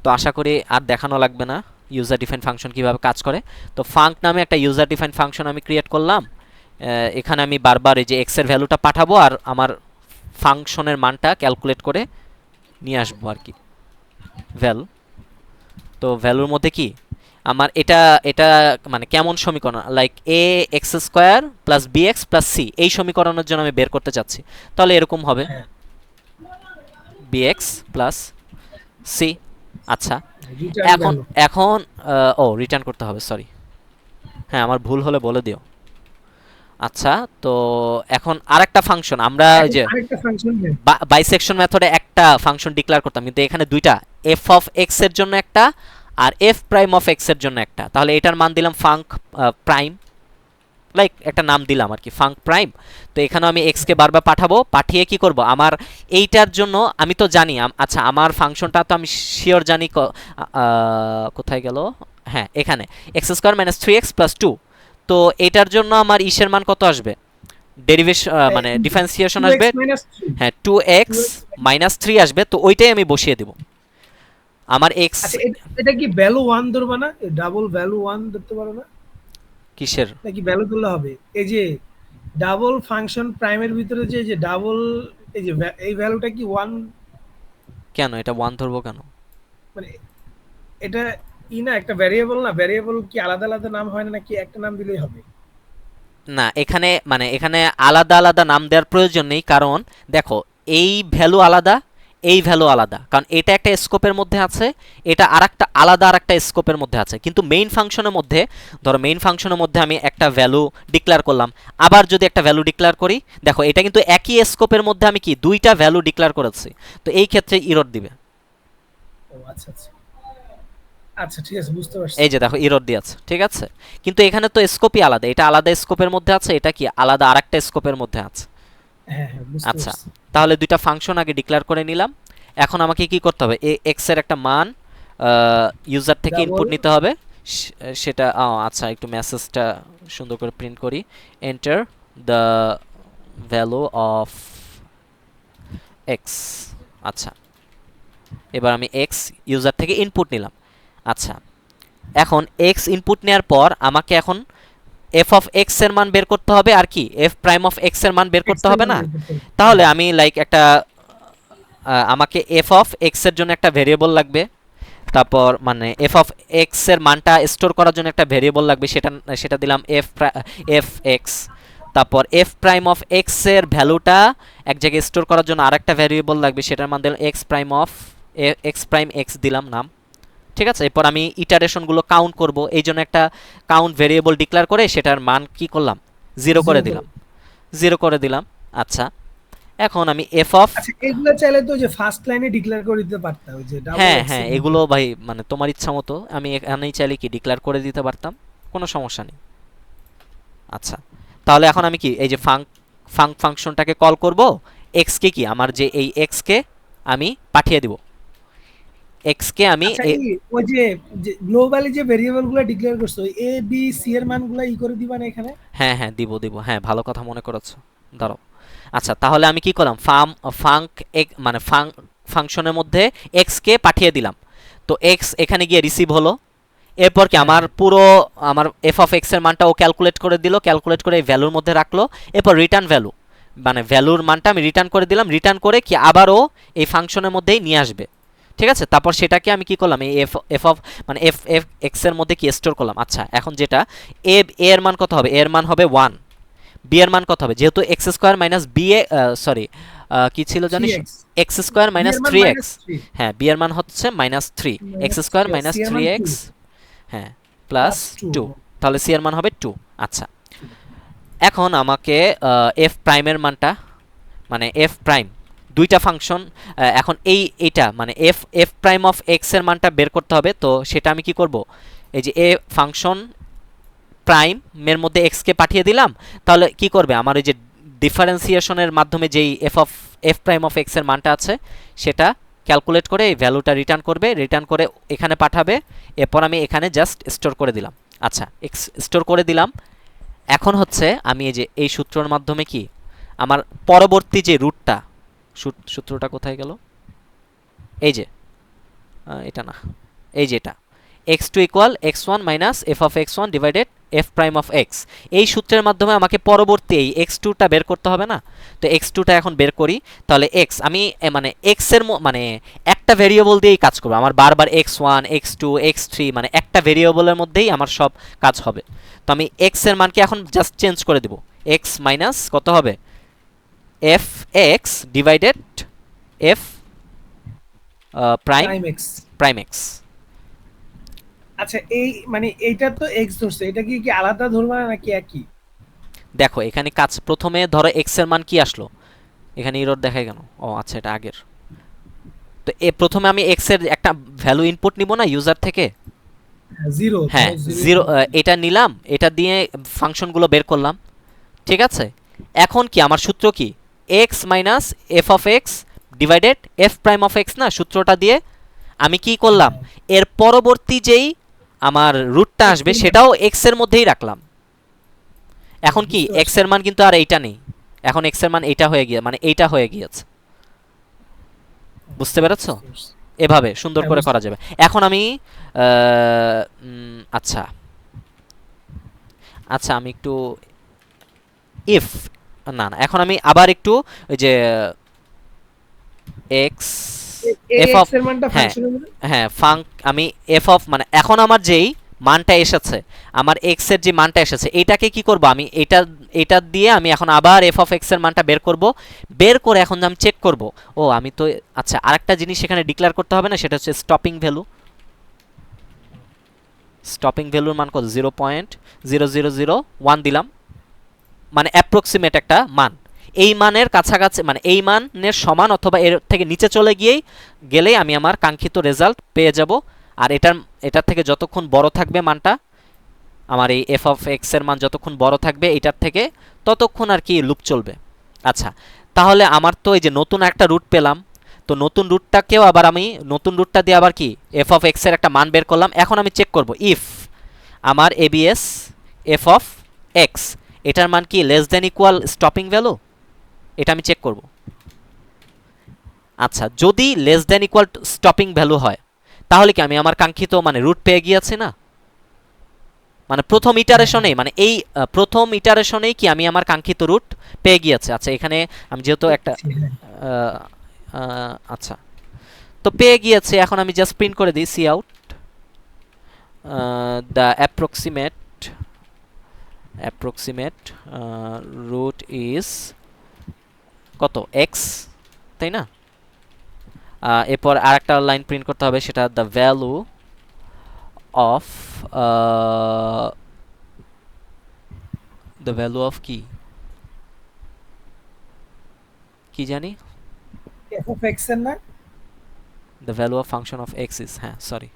তো আশা করি আর দেখানো লাগবে না ইউজার ডিফাইন ফাংশন কিভাবে কাজ করে। তো ফাংক নামে একটা ইউজার ডিফাইন ফাংশন আমি ক্রিয়েট করলাম। এখানে আমি বারবার এই যে এক্স এর ভ্যালুটা পাঠাবো আর আমার ফাংশনের মানটা ক্যালকুলেট করে নিয়ে আসবো আর কি, ভ্যালু। তো ভ্যালুর মধ্যে কি আমার এটা এটা মানে কেমন সমীকরণ, like a x square plus b x plus c, এই সমীকরণের জন্য আমি বের করতে চাচ্ছি। তাহলে এরকম হবে বি এক্স প্লাস সি। আচ্ছা, রিটার্ন এখন ভ্যালু। এখন রিটার্ন করতে হবে, সরি। হ্যাঁ, আমার ভুল হলে বলে দিও। আচ্ছা, তো এখন আরেকটা ফাংশন আমরা ওই যে আরেকটা ফাংশন বাইসেকশন মেথডে একটা ফাংশন ডিক্লেয়ার করতাম, কিন্তু এখানে দুইটা, এফ অফ এক্স এর জন্য একটা আর এফ প্রাইম অফ এক্স এর জন্য একটা। তাহলে এটার মান দিলাম ফাংক প্রাইম, লাইক একটা নাম দিলাম আর কি, ফাংক প্রাইম। তো এখানে আমি এক্স কে বারবার পাঠাবো, পাঠিয়ে কি করব, আমার এইটার জন্য আমি তো জানি, আচ্ছা আমার ফাংশনটা তো আমি শিওর জানি, কোথায় গেল, হ্যাঁ এখানে x square minus 3x plus 2। তো এটার জন্য আমার ইসের মান কত আসবে, ডেরিভেশন মানে ডিফারেন্সিয়েশন আসবে, হ্যাঁ 2x মাইনাস 3 আসবে। তো ওইটাই আমি বসিয়ে দেব আমার x। আচ্ছা, এটা কি ভ্যালু 1 ধরবা না, ডাবল ভ্যালু 1 ধরতে পারো না? কিসের? নাকি ভ্যালু তুললে হবে? এই যে ডাবল ফাংশন প্রাইমের ভিতরে যে ডাবল, এই যে এই ভ্যালুটা কি 1, কেন এটা 1 ধরবো কেন? মানে এটা না একটা ভ্যারিয়েবল না? ভ্যারিয়েবল কি আলাদা আলাদা নাম হয় না, নাকি একটা নাম দিলেই হবে? না, এখানে মানে এখানে আলাদা আলাদা নাম দেওয়ার প্রয়োজন নেই, কারণ দেখো এই ভ্যালু আলাদা, এই ভ্যালু আলাদা, কারণ এটা একটা স্কোপের মধ্যে আছে, এটা আরেকটা আলাদা আরেকটা স্কোপের মধ্যে আছে। কিন্তু মেইন ফাংশনের মধ্যে, ধরো মেইন ফাংশনের মধ্যে আমি একটা ভ্যালু ডিক্লেয়ার করলাম, আবার যদি একটা ভ্যালু ডিক্লেয়ার করি, দেখো এটা কিন্তু একই স্কোপের মধ্যে আমি কি দুইটা ভ্যালু ডিক্লেয়ার করেছি, তো এই ক্ষেত্রে ইরর দিবে। ও আচ্ছা আচ্ছা আচ্ছা, ঠিক আছে, বুঝতে পারছি। এই যে দেখো ইরর দিয়েছে, ঠিক আছে, কিন্তু এখানে তো স্কোপই আলাদা, এটা আলাদা স্কোপের মধ্যে আছে, এটা কি আলাদা আরেকটা স্কোপের মধ্যে আছে। হ্যাঁ হ্যাঁ, বুঝতে আচ্ছা, পারছি। তাহলে দুইটা ফাংশন আগে ডিক্লেয়ার করে নিলাম। এখন আমাকে কি করতে হবে, এক্স এর একটা মান ইউজার থেকে ডাবল, ইনপুট নিতে হবে। সেটা আচ্ছা, একটু মেসেজটা সুন্দর করে প্রিন্ট করি। Enter the value of x. আচ্ছা, এবার আমি এক্স ইউজার থেকে ইনপুট নিলাম। আচ্ছা, এখন এক্স ইনপুট নেওয়ার পর আমাকে এখন এফ অফ এক্স এর মান বের করতে হবে, আর কি এফ প্রাইম অফ এক্স এর মান বের এক্স করতে এর হবে মান না? বের করতে হবে। তাহলে হ্যাঁ, আমি লাইক একটা আমাকে এফ অফ এক্স এর জন্য একটা ভেরিয়েবল লাগবে, তারপর মানে এফ অফ এক্স এর মানটা স্টোর করার জন্য একটা ভেরিয়েবল লাগবে, সেটা সেটা দিলাম এফ এক্স। তারপর এফ প্রাইম অফ এক্স এর ভ্যালুটা এক জায়গায় স্টোর করার জন্য আরেকটা ভেরিয়েবল লাগবে, সেটার মান দিলাম এক্স প্রাইম এক্স দিলাম নাম। ঠিক আছে, এরপর আমি ইটারেশনগুলো কাউন্ট করব, এই জন্য একটা কাউন্ট ভেরিয়েবল ডিক্লেয়ার করে সেটার মান কি করলাম, জিরো করে দিলাম, জিরো করে দিলাম। আচ্ছা, এখন আমি এফ অফ, আচ্ছা, এগুলো চাইলে তো যে ফার্স্ট লাইনে ডিক্লেয়ার করে দিতে পারতাম, ওই যে ডাবল হ্যাঁ এক্স হ্যাঁ, এর এগুলো ভিতরে। ভাই মানে তোমার ইচ্ছা মতো, আমি এখানেই চাইলে কি ডিক্লেয়ার করে দিতে পারতাম, কোনো সমস্যা নেই। আচ্ছা, তাহলে এখন আমি কি এই যে ফাংশনটাকে কল করব, এক্স কে কি আমার যে এই এক্স কে আমি পাঠিয়ে দিব, এক্স কে আমি আচ্ছা, এই ওই যে গ্লোবালি যে ভেরিয়েবল গুলো ডিক্লেয়ার করছো, এ বি সি এর মানগুলো করে দিবা না এখানে? হ্যাঁ হ্যাঁ, দিব দিব, হ্যাঁ ভালো কথা মনে করেছো, দাঁড়াও। আচ্ছা, তাহলে আমি কি করলাম, ফাংক মানে ফাংশনের মধ্যে এক্স কে পাঠিয়ে দিলাম, তো এক্স এখানে গিয়ে রিসিভ হলো। এরপর কি হ্যাঁ আমার হ্যাঁ, পুরো আমার এফ অফ এক্স এর মানটা ও ক্যালকুলেট করে দিল, ক্যালকুলেট করে এই ভ্যালুর মধ্যে রাখলো। এরপর রিটার্ন ভ্যালু মানে ভ্যালুর মানটা আমি রিটার্ন করে দিলাম, রিটার্ন করে কি আবারও এই ফাংশনের মধ্যেই নিয়ে আসবে। ঠিক আছে, তারপর সেটাকে আমি কি করলাম, এই এফ অফ মানে এফ এফ এক্স এর মধ্যে কি স্টোর করলাম। আচ্ছা, এখন যেটা এ এর মান কত হবে, এর মান হবে 1, বি এর মান কত হবে, যেহেতু x square minus B A sorry কি ছিল জানিস, 3x, x square B minus এর মান থ্রি এক্স। -3, হ্যাঁ, বি এর মান হচ্ছে -3, এক্স স্কোয়ার মাইনাস সি এর থ্রি মান 2 এক্স, হ্যাঁ, প্লাস প্লাস 2। 2, তাহলে সি এর মান হবে 2। আচ্ছা, এখন আমাকে এফ প্রাইমের মানটা মানে এফ প্রাইম দুইটা ফাংশন, এখন এইটা মানে F F prime of x এর মানটা বের করতে হবে, তো সেটা আমি কি করব, এই যে এ ফাংশন প্রাইমের মধ্যে এক্স কে পাঠিয়ে দিলাম, তাহলে কি করবে আমার ওই যে ডিফারেন্সিয়েশনের মাধ্যমে যেই এফ প্রাইম অফ এক্স এর মানটা আছে সেটা ক্যালকুলেট করে এই ভ্যালুটা রিটার্ন করবে, রিটার্ন করে এখানে পাঠাবে। এরপর আমি এখানে জাস্ট স্টোর করে দিলাম। আচ্ছা, এক্স স্টোর করে দিলাম। এখন হচ্ছে আমি এই যে এই সূত্রের মাধ্যমে কি আমার পরবর্তী যে রুটটা, সূত্রটা কোথায় গেল, এই যে এটা না, এই যে এটা x2 equal x1 minus F of x1 divided F prime of x, এই সূত্রের মাধ্যমে আমাকে পরবর্তী এই x2টা বের করতে হবে না? তো x2টা এখন বের করি, তাহলে x আমি মানে x এর মানে একটা ভেরিয়েবল দিয়েই কাজ করবো, আমার বারবার x1 x2 x3 মানে একটা ভেরিয়েবলের মধ্যেই আমার সব কাজ হবে। তো আমি x এর মানকে এখন জাস্ট চেঞ্জ করে দেব, x মাইনাস কত হবে, F x divided F prime prime x. Prime x. আচ্ছা, এই মানে এইটা তো এক্স ধরছে, এটা কি কি আলাদা ধরবা না নাকি একই? দেখো এখানে কাজ, প্রথমে ধরো এক্স এর মান কি আসলো, এখানে ইরর দেখায় কেন, ও আচ্ছা এটা আগের। তো প্রথমে আমি এক্স এর একটা ভ্যালু ইনপুট নিব না ইউজার থেকে, 0, হ্যাঁ জিরো, এটা নিলাম, এটা দিয়ে ফাংশনগুলো বের করলাম। ঠিক আছে, এখন কি আমার সূত্র কি, x minus F of x divided F prime of x না, সূত্রটা দিয়ে আমি কি করলাম, এর পরবর্তী যেই আমার রুটটা আসবে সেটাও এক্স এর মধ্যেই রাখলাম। এখন কি এক্স এর মান কিন্তু আর এইটা নেই, এখন এক্স এর মান এইটা হয়ে গিয়ে মানে এইটা হয়ে গিয়েছে, বুঝতে পেরেছো? এভাবে সুন্দর করে করা যাবে। এখন আমি আচ্ছা, আচ্ছা আমি একটু ইফ না না এখন আমি আবার একটু ওই যে এক্স এফ অফ এক্স এর মানটা হ্যাঁ ফাংশনের মধ্যে হ্যাঁ আমি এফ অফ মানে এখন আমার যেই মানটা এসেছে আমার এক্স এর যে মানটা এসেছে এটাকে কি করব আমি এটা দিয়ে আমি এখন আবার এফ অফ এক্স এর মানটা বের করব, বের করে এখন আমি চেক করব ও আমি তো আচ্ছা আরেকটা জিনিস এখানে ডিক্লেয়ার করতে হবে না, সেটা হচ্ছে স্টপিং ভ্যালু। স্টপিং ভ্যালুর মান কত 0.0001 দিলাম, মানে অ্যাপ্রক্সিমেট একটা মান। এই মানের কাছাকাছি মানে এই মানের সমান অথবা এর থেকে নিচে চলে গেলেই আমি আমার কাঙ্ক্ষিত রেজাল্ট পেয়ে যাব। আর এটার থেকে যতক্ষণ বড় থাকবে মানটা, আমার এই এফ অফ এক্স এর মান যতক্ষণ বড় থাকবে এটার থেকে ততক্ষণ আর কি লুপ চলবে। আচ্ছা তাহলে আমার তো এই যে নতুন একটা রুট পেলাম, তো নতুন রুটটাকেও আবার আমি নতুন রুটটা দিয়ে আবার কি এফ অফ এক্স এর একটা মান বের করলাম। এখন আমি চেক করব ইফ আমার এবিএস এফ অফ এক্স এটার মান কি less than equal stopping value, এটা আমি চেক করব। আচ্ছা যদি less than equal stopping value হয় তাহলে কি আমি আমার কাঙ্ক্ষিত মানে রুট পেয়ে গিয়েছি না, মানে প্রথম ইটারেশনেই মানে এই প্রথম ইটারেশনেই কি আমি আমার কাঙ্ক্ষিত রুট পেয়ে গিয়েছি। আচ্ছা এখানে আমি যেহেতু একটা আচ্ছা তো পেয়ে গিয়েছে, এখন আমি জাস্ট প্রিন্ট করে দিই see out the approximate root is কত এক্স, তাই না? এরপর আরেকটা লাইন প্রিন্ট করতে হবে, সেটা দ্য ভ্যালু অফ কি জানি এফ অফ এক্স এর না the value of function of x is sorry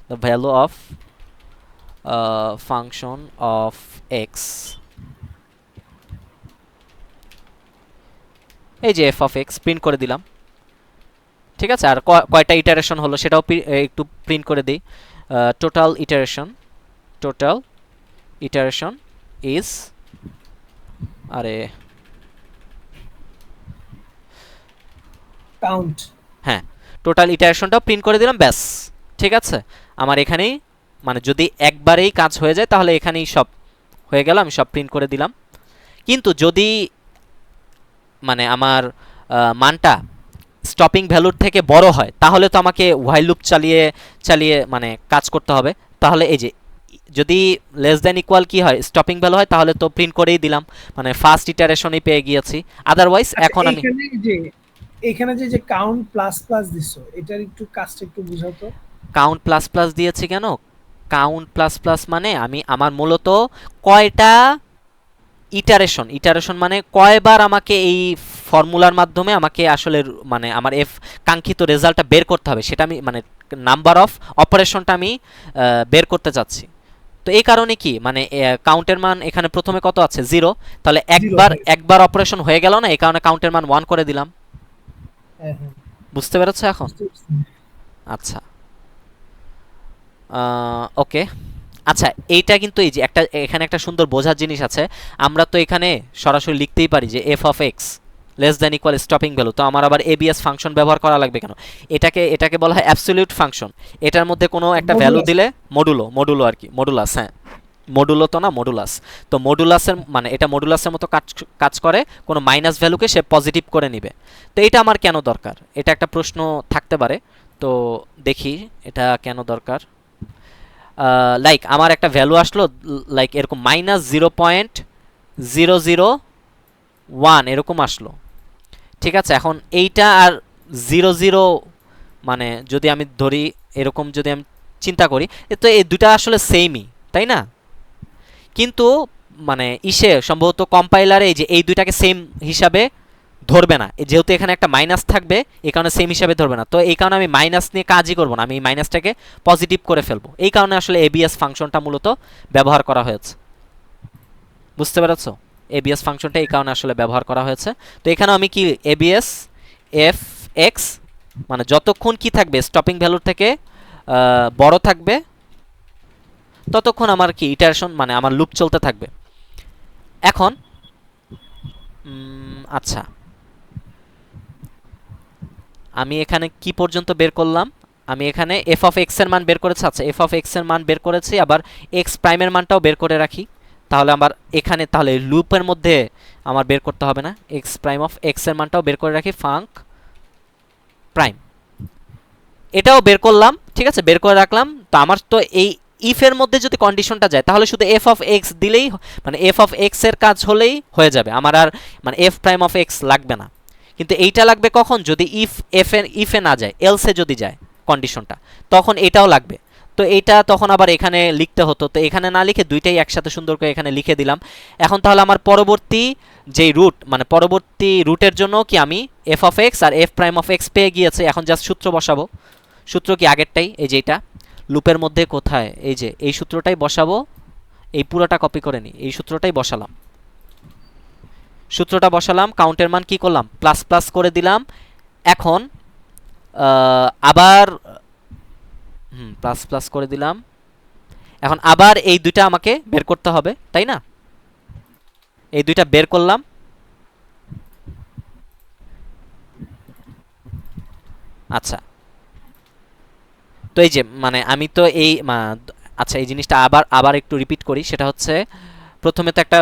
the value of function of x এই যে f of x প্রিন্ট করে দিলাম। ঠিক আছে, আর কয়টা ইটারেশন হলো সেটাও একটু প্রিন্ট করে দিই। টোটাল ইটারেশন ইজ আরে কাউন্ট হ্যাঁ টোটাল ইটারেশনটাও প্রিন্ট করে দিলাম, ব্যাস ঠিক আছে। আমার এখানেই মানে যদি একবারেই কাজ হয়ে যায় তাহলে এখানেই সব হয়ে গেল, আমি সব প্রিন্ট করে দিলাম। কিন্তু যদি মানে আমার মানটা স্টপিং ভ্যালুর থেকে বড় হয় তাহলে তো আমাকে হোয়াইল লুপ চালিয়ে মানে কাজ করতে হবে। তাহলে এই যে যদি লেস দ্যান ইকুয়াল কি হয় স্টপিং ভ্যালু হয় তাহলে তো প্রিন্ট করেই দিলাম, মানে ফার্স্ট ইটারেশনই পেয়ে গিয়েছি। আদারওয়াইজ এখন আমি এখানে যে কাউন্ট প্লাস প্লাস দিছো এটার একটু কাজটা একটু বুঝাও তো। কাউন্ট প্লাস প্লাস দিয়েছি কেন? কাউন্ট প্লাস প্লাস মানে আমি আমার মূলত কয়টা ইটারেশন মানে কয়বার আমাকে এই ফর্মুলার মাধ্যমে আমাকে আসলে মানে আমার কাঙ্ক্ষিত রেজাল্টটা বের করতে হবে, সেটা আমি মানে নাম্বার অফ অপারেশনটা আমি বের করতে চাচ্ছি। তো এই কারণে কি মানে কাউন্টের মান এখানে প্রথমে কত আছে 0, তাহলে একবার অপারেশন হয়ে গেল না, এই কারণে কাউন্টের মান 1 করে দিলাম। বুঝতে পেরেছো এখন? আচ্ছা ওকে। আচ্ছা এইটা কিন্তু এই যে একটা এখানে একটা সুন্দর বোঝার জিনিস আছে, আমরা তো এখানে সরাসরি লিখতেই পারি যে F of x less than equal stopping value, তো আমার আবার এবিএস ফাংশন ব্যবহার করা লাগবে কেন? এটাকে বলা হয় অ্যাবসলিউট ফাংশন। এটার মধ্যে কোনো একটা ভ্যালু দিলে মডুলো আর কি, মডুলাস, হ্যাঁ মডুলো তো না মডুলাস। তো মডুলাসের মানে এটা মডুলাসের মতো কাজ করে, কোনো মাইনাস ভ্যালুকে সে পজিটিভ করে নিবে। তো এটা আমার কেন দরকার, এটা একটা প্রশ্ন থাকতে পারে। তো দেখি এটা কেন দরকার। লাইক আমার একটা ভ্যালু আসলো লাইক এরকম -0.001 এরকম আসলো, ঠিক আছে। এখন এইটা আর 00 মানে যদি আমি ধরি এরকম, যদি আমি চিন্তা করি তো এই দুটা আসলে সেমই, তাই না? কিন্তু মানে সম্ভবত কম্পাইলারে এই যে এই দুইটাকে সেম হিসাবে ধরবে না, যেহেতু এখানে একটা মাইনাস থাকবে এই কারণে সেম হিসাবে ধরবে না। তো এই কারণে আমি মাইনাস নিয়ে কাজই করব না, আমি এই মাইনাসটাকে পজিটিভ করে ফেলবো। এই কারণে আসলে এবিএস ফাংশনটা মূলত ব্যবহার করা হয়েছে। বুঝতে পেরেছো? এবিএস ফাংশনটা এই কারণে আসলে ব্যবহার করা হয়েছে। তো এখানে আমি কি এবিএস এফ এক্স মানে যতক্ষণ কি থাকবে স্টপিং ভ্যালুর থেকে বড় থাকবে ততক্ষণ আমার কি ইটারেশন মানে আমার লুপ চলতে থাকবে। এখন আচ্ছা আমি এখানে কি পর্যন্ত বের করলাম? আমি এখানে এফ অফ এক্স এর মান বের করেছি। আচ্ছা এফ অফ এক্স এর মান বের করেছি, আবার এক্স প্রাইমের মানটাও বের করে রাখি। তাহলে আমার এখানে তাহলে লুপের মধ্যে আমার বের করতে হবে না, এক্স প্রাইম অফ এক্স এর মানটাও বের করে রাখি, ফাঙ্ক প্রাইম, এটাও বের করলাম, ঠিক আছে, বের করে রাখলাম। তো আমার তো এই ইফের মধ্যে যদি কন্ডিশনটা যায় তাহলে শুধু এফ অফ এক্স দিলেই, মানে এফ অফ এক্স এর কাজ হলেই হয়ে যাবে, আমার আর মানে এফ প্রাইম অফ এক্স লাগবে না। কিন্তু এইটা লাগবে কখন, যদি ইফে না যায়, এলসে যদি যায় কন্ডিশনটা, তখন এটাও লাগবে। তো এইটা তখন আবার এখানে লিখতে হতো, তো এখানে না লিখে দুইটাই একসাথে সুন্দর করে এখানে লিখে দিলাম। এখন তাহলে আমার পরবর্তী যেই রুট, মানে পরবর্তী রুটের জন্য কি আমি এফ অফ এক্স আর এফ প্রাইম অফ এক্স পেয়ে গিয়েছে, এখন জাস্ট সূত্র বসাবো। সূত্র কি আগেরটাই, এই যে এটা লুপের মধ্যে কোথায়, এই যে এই সূত্রটাই বসাবো, এই পুরোটা কপি করে নিই, এই সূত্রটাই বসালাম, সূত্রটা বসালাম, কাউন্টের মান কি করলাম প্লাস প্লাস করে দিলাম। এখন আবার প্লাস প্লাস করে দিলাম, এখন আবার এই দুইটা আমাকে বের করতে হবে, তাই না? এই দুইটা বের করলাম। আচ্ছা, তো এই যে মানে আমি তো এই আচ্ছা এই জিনিসটা আবার আবার একটু রিপিট করি, সেটা হচ্ছে প্রথমে তো একটা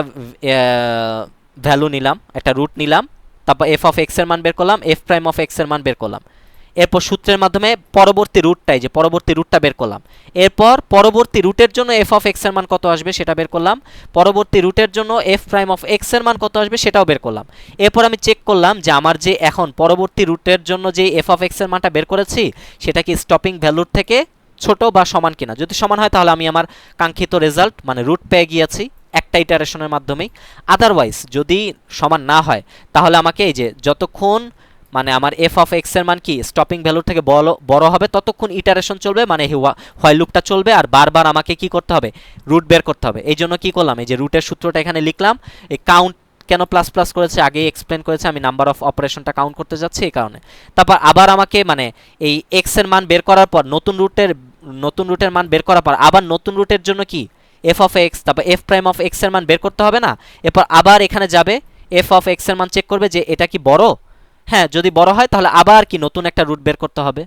ভ্যালু নিলাম, একটা রুট নিলাম, তারপর এফ অফ এক্স এর মান বের করলাম, এফ প্রাইম অফ এক্স এর মান বের করলাম, এরপর সূত্রের মাধ্যমে পরবর্তী রুটটাই, যে পরবর্তী রুটটা বের করলাম, এরপর পরবর্তী রুটের জন্য এফ অফ এক্স এর মান কত আসবে সেটা বের করলাম, পরবর্তী রুটের জন্য এফ প্রাইম অফ এক্স এর মান কত আসবে সেটাও বের করলাম। এরপর আমি চেক করলাম যে আমার যে এখন পরবর্তী রুটের জন্য যে এফ অফ এক্স এর মানটা বের করেছি সেটা কি স্টপিং ভ্যালুর থেকে ছোট বা সমান কিনা, যদি সমান হয় তাহলে আমি আমার কাঙ্ক্ষিত রেজাল্ট মানে রুট পেয়ে গিয়েছি একটা ইটারেশনের মাধ্যমেই। আদারওয়াইজ যদি সমান না হয় তাহলে আমাকে এই যে যতক্ষণ মানে আমার এফ অফ এক্স এর মান কি স্টপিং ভ্যালুর থেকে বড় হবে ততক্ষণ ইটারেশন চলবে, মানে হোয়াইল লুপটা চলবে, আর বারবার আমাকে কি করতে হবে, রুট বের করতে হবে। এই জন্য কি করলাম, এই যে রুটের সূত্রটা এখানে লিখলাম। এই কাউন্ট কেন প্লাস প্লাস করেছে আগেই এক্সপ্লেন করেছে, আমি নাম্বার অফ অপারেশনটা কাউন্ট করতে যাচ্ছি এই কারণে। তারপর আবার আমাকে মানে এই এক্স এর মান বের করার পর নতুন রুটের মান বের করার পর আবার নতুন রুটের জন্য কি এফ অফ এক্স, তারপর এফ প্রাইম অফ এক্স এর মান বের করতে হবে না। এরপর আবার এখানে যাবে, এফ অফ এক্স এর মান চেক করবে যে এটা কি বড়, হ্যাঁ যদি বড় হয় তাহলে আবার কি নতুন একটা রুট বের করতে হবে।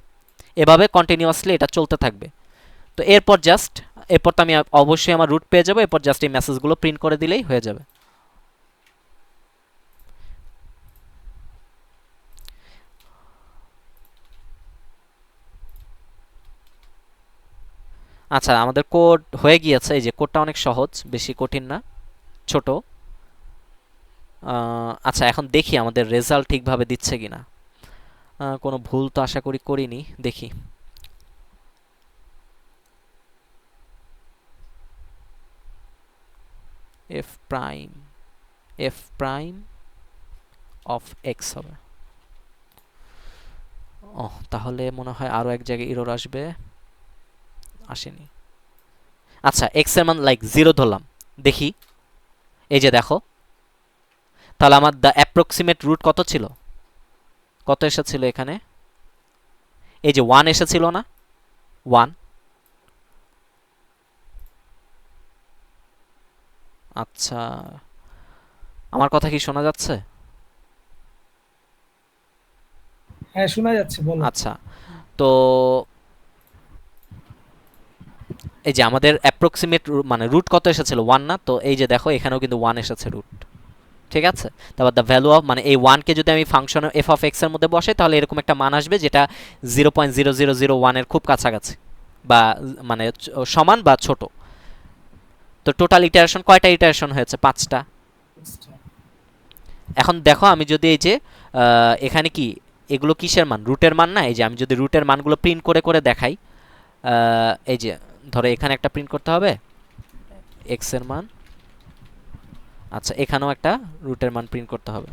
এভাবে কন্টিনিউয়াসলি এটা চলতে থাকবে। তো এরপর তো আমি অবশ্যই আমার রুট পেয়ে যাবো, এরপর জাস্ট এই মেসেজগুলো প্রিন্ট করে দিলেই হয়ে যাবে। আচ্ছা আমাদের কোড হয়ে গিয়েছে, এই যে কোডটা অনেক সহজ, বেশি কঠিন না, ছোট। আচ্ছা এখন দেখি আমাদের রেজাল্ট ঠিকভাবে দিচ্ছে কিনা, কোনো ভুল তো আশা করি করিনি, দেখি। এফ প্রাইম অফ এক্স হবে। ও তাহলে মনে হয় আরো এক জায়গায় এরর আসবে, আসেনি। আচ্ছা এক্স এর মান লাইক 0 ধরলাম, দেখি এই যে দেখো, তাহলে আমার দ্য অ্যাপ্রক্সিমেট রুট কত ছিল, কত এসেছিল এখানে, এই যে 1 এসেছিল না, 1। আচ্ছা আমার কথা কি শোনা যাচ্ছে? হ্যাঁ শোনা যাচ্ছে, বলো। আচ্ছা তো এই যে আমাদের অ্যাপ্রক্সিমেট মানে রুট কত এসেছিল 1 না, তো এই যে দেখো এখানেও কিন্তু 1 এসেছে রুট, ঠিক আছে। তারপর দ্য ভ্যালু অফ মানে এই 1 কে যদি আমি ফাংশন এফ অফ এক্স এর মধ্যে বসাই তাহলে এরকম একটা মান আসবে যেটা 0.0001 এর খুব কাছাকাছি বা মানে সমান বা ছোট। তো টোটাল ইটারেশন কয়টা ইটারেশন হয়েছে, 5টা। এখন দেখো আমি যদি এই যে এখানে কি এগুলো কিসের মান, রুটের মান না, এই যে আমি যদি রুটের মানগুলো প্রিন্ট করে করে দেখাই, এই যে ধরো এখানে একটা প্রিন্ট করতে হবে এক্স এর মান, আচ্ছা এখানেও একটা রুটের মান প্রিন্ট করতে হবে,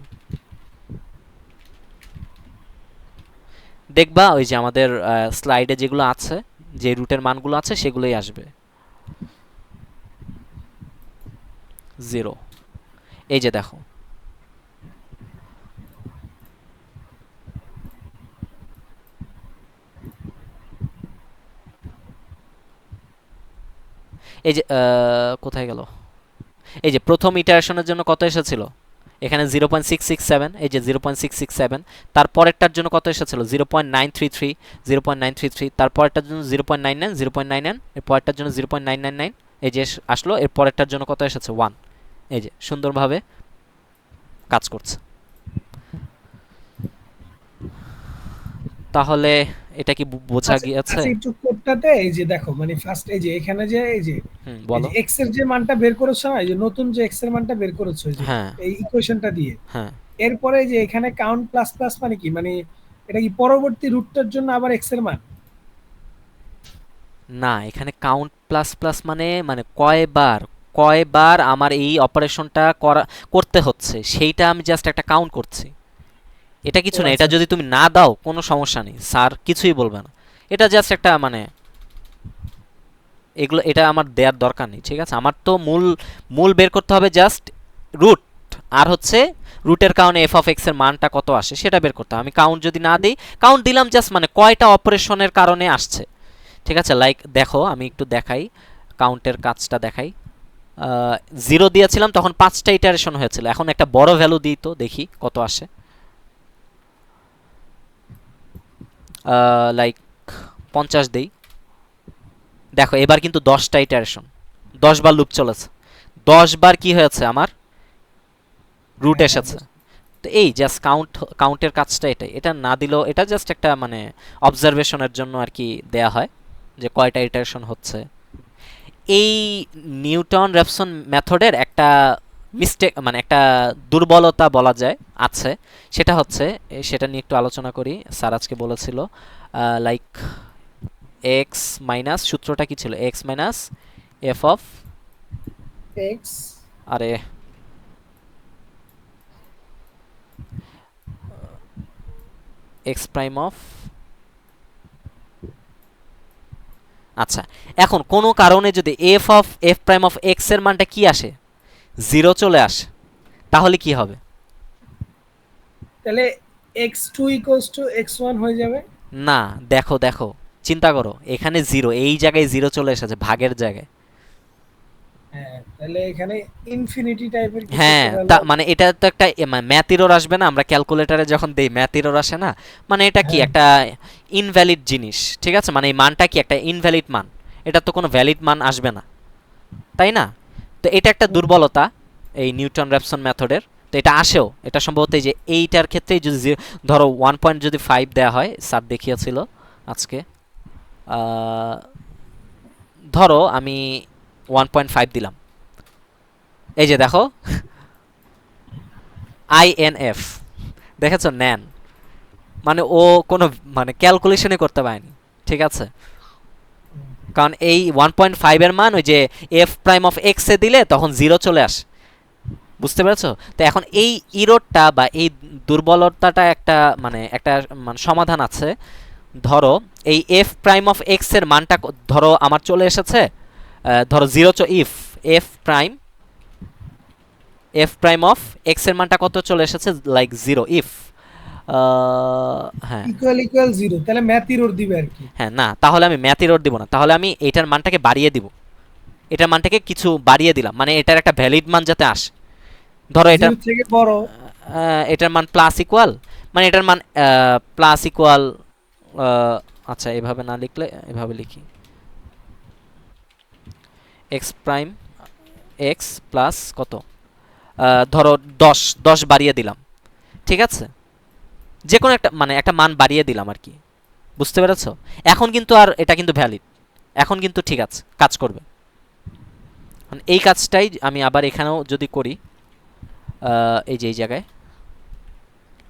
দেখবা ওই যে আমাদের স্লাইডে যেগুলো আছে যে রুটের মানগুলো আছে সেগুলোই আসবে 0। এই যে দেখো এই যে কোথায় গেল, এই যে প্রথম ইটারেশনের জন্য কত এসেছিল এখানে 0.667, এই যে 0.667, তারপরেরটার জন্য কত এসেছিল 0.933, 0.933, তারপরেরটার জন্য 0.99, 0.99, এর পরেরটার জন্য 0.999, এই যে আসলো, এর পরেরটার জন্য কত এসেছে 1। এই যে সুন্দরভাবে কাজ করছে। তাহলে এটা কি বোঝা আচ্ছা গিয়েছে? আচ্ছা একটু কোডটাতে এই যে দেখো মানে ফার্স্ট এই যে এখানে যে হুম, এই বলো। যে এক্স এর যে মানটা বের করেছো না, এই যে নতুন যে এক্স এর মানটা বের করেছো এই যে হ্যাঁ, এই ইকুয়েশনটা দিয়ে, হ্যাঁ। এরপরে যে এখানে কাউন্ট প্লাস প্লাস মানে কি, মানে এটা কি পরবর্তী রুটটার জন্য আবার এক্স এর মান? না, এখানে কাউন্ট প্লাস প্লাস মানে মানে কয়বার কয়বার আমার এই অপারেশনটা করতে হচ্ছে সেইটা আমি জাস্ট একটা কাউন্ট করছি। এটা ও কিছু না, এটা আচ্ছা যদি তুমি না দাও কোনো সমস্যা নেই, স্যার কিছুই বলবে না। এটা জাস্ট একটা মানে এগুলো এটা আমার দেওয়ার দরকার নেই, ঠিক আছে? আমার তো মূল মূল বের করতে হবে জাস্ট রুট, আর হচ্ছে রুটের কারণে এফ অফ এক্স এর মানটা কত আসে সেটা বের করতে হবে। আমি কাউন্ট যদি না দিই, কাউন্ট দিলাম জাস্ট মানে কয়টা অপারেশনের কারণে আসছে, ঠিক আছে? লাইক দেখো আমি একটু দেখাই, কাউন্টের কাজটা দেখাই। 0 দিয়েছিলাম তখন 5টা ইটারেশন হয়েছিল, এখন একটা বড় ভ্যালু দিই তো দেখি কত আসে। লাইক 50 দেই, দেখো এবার কিন্তু 10টা ইটারেশন, 10 বার লুপ চলেছে, 10 বার কি হয়েছে আমার রুট হ্যাঁ হ্যাঁ এসেছে। তো এই জাস্ট কাউন্টের কাজটা এটাই, এটা না দিলেও এটা জাস্ট একটা মানে অবজারভেশনের জন্য আর কি দেয়া হয় যে কয়টা ইটারেশন হচ্ছে। এই নিউটন রেফসন মেথডের একটা মিস্টেক মানে একটা দুর্বলতা বলা যায় আছে, সেটা হচ্ছে সেটা নিয়ে একটু আলোচনা করি। স্যার আজকে বলেছিল লাইক এক্স মাইনাস, সূত্রটা কি ছিল? X minus F of, x আরে এক্স প্রাইম অফ, আচ্ছা এখন কোনো কারণে যদি এফ প্রাইম অফ এক্স এর মানটা কি আসে, 0 চলে আসে, তাহলে কি হবে? তাহলে x two equals to x one হয়ে যাবে। না, দেখো দেখো, চিন্তা করো, এখানে 0, এই জায়গায় 0 চলে এসেছে ভাগের জায়গায়। হ্যাঁ তাহলে এখানে ইনফিনিটি টাইপের কিছু হ্যাঁ, একটা ভ্যালু। তা মানে এটা তো একটা ম্যাথ এরর আসবে না? আমরা ক্যালকুলেটরে যখন দেই ম্যাথ এরর আসে না? মানে এটা কি হ্যাঁ একটা ইনভ্যালিড জিনিস, ঠিক আছে? মানে এই মানটা কি একটা ইনভ্যালিড মান, এটা তো কোনো ভ্যালিড মান আসবে না, তাই না? তো এটা একটা দুর্বলতা এই নিউটন র্যাপসন মেথডের। তো এটা আসেও, এটা সম্ভবত এই যে এইটার ক্ষেত্রে যদি ধরো 1 যদি 5 দেওয়া হয়, স্যার দেখিয়েছিল আজকে, ধরো আমি 1.5 দিলাম, এই যে দেখো আইএনএফ, দেখেছো নেন, মানে ও কোনো মানে ক্যালকুলেশনই করতে পারেনি, ঠিক আছে? কারণ এই 1.5 এর মান ওই যে এফ প্রাইম অফ এক্স এ দিলে তখন 0 চলে আসে, বুঝতে পেরেছো? তো এখন এই ইরোডটা বা এই দুর্বলতাটা একটা মানে একটা মানে সমাধান আছে। ধরো এই এফ প্রাইম অফ এক্স এর মানটা ধরো আমার চলে এসেছে, ধরো 0 if F prime of x এর মানটা কত চলে এসেছে, লাইক 0 ইফ, হ্যাঁ ইকুয়াল ইকুয়াল জিরো, তাহলে ম্যাথ এরর দিবে আর কি। হ্যাঁ, না তাহলে আমি ম্যাথ এরর দিব না, তাহলে আমি এটার মানটাকে বাড়িয়ে দিব, এটার মানটাকে কিছু বাড়িয়ে দিলাম, মানে এটার একটা ভ্যালিড মান যাতে আসে। ধরো এটার জিরো থেকে বড়। এটার মান প্লাস ইকুয়াল, মানে এটার মান প্লাস ইকুয়াল, আচ্ছা এভাবে না লিখলে এভাবে লিখি, এক্স প্রাইম এক্স প্লাস কত, ধরো 10 বাড়িয়ে দিলাম, ঠিক আছে? যে কোনো একটা মানে একটা মান বাড়িয়ে দিলাম আর কি, বুঝতে পেরেছো? এখন কিন্তু আর এটা কিন্তু ভ্যালিড, এখন কিন্তু ঠিক আছে, কাজ করবে। মানে এই কাজটাই আমি আবার এখানেও যদি করি, এই যে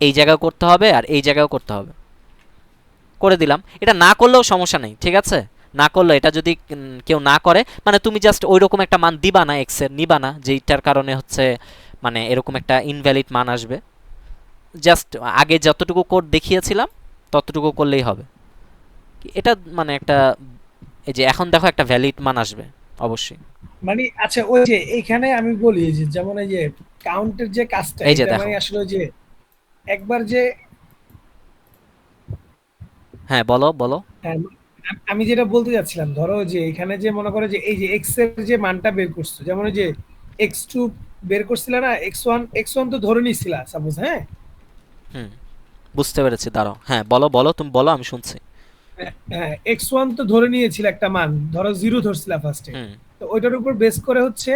এই জায়গায় করতে হবে আর এই জায়গায়ও করতে হবে, করে দিলাম। এটা না করলেও সমস্যা নেই, ঠিক আছে? না করলে এটা যদি কেউ না করে, মানে তুমি জাস্ট ওই রকম একটা মান দিবা না, এক্স এর নিবা না যেইটার কারণে হচ্ছে মানে এরকম একটা ইনভ্যালিড মান আসবে, জাস্ট আগে যতটুকু কোড দেখিয়েছিলাম ততটুকু করলেই হবে। এটা মানে একটা এই যে এখন দেখো একটা ভ্যালিড মান আসবে অবশ্যই। মানে আচ্ছা ওই যে এখানে আমি বলি যে যেমন এই যে কাউন্টের যে কাজটা, এই যে এটা দেখো, মানে আসলে ওই যে একবার যে হ্যাঁ বলো বলো। হ্যাঁ, আমি যেটা বলতে যাচ্ছিলাম, ধরো যে এখানে যে মনে করো যে এই যে এক্স এর যে মানটা বের করছো, যেমন ওই যে এক্স টু বের করছিল না, এক্স ওয়ান তো ধরে নিছিলা সাপোজ, হ্যাঁ হুম, বুঝতে পেরেছি, দাঁড়াও, হ্যাঁ বলো বলো, তুমি বলো, আমি শুনছি। হ্যাঁ এক্স ওয়ান তো ধরে নিয়েছিল একটা মান, ধরো জিরো ধরছিলা ফার্স্টে, হুম তো ওইটার উপর বেস করে হচ্ছে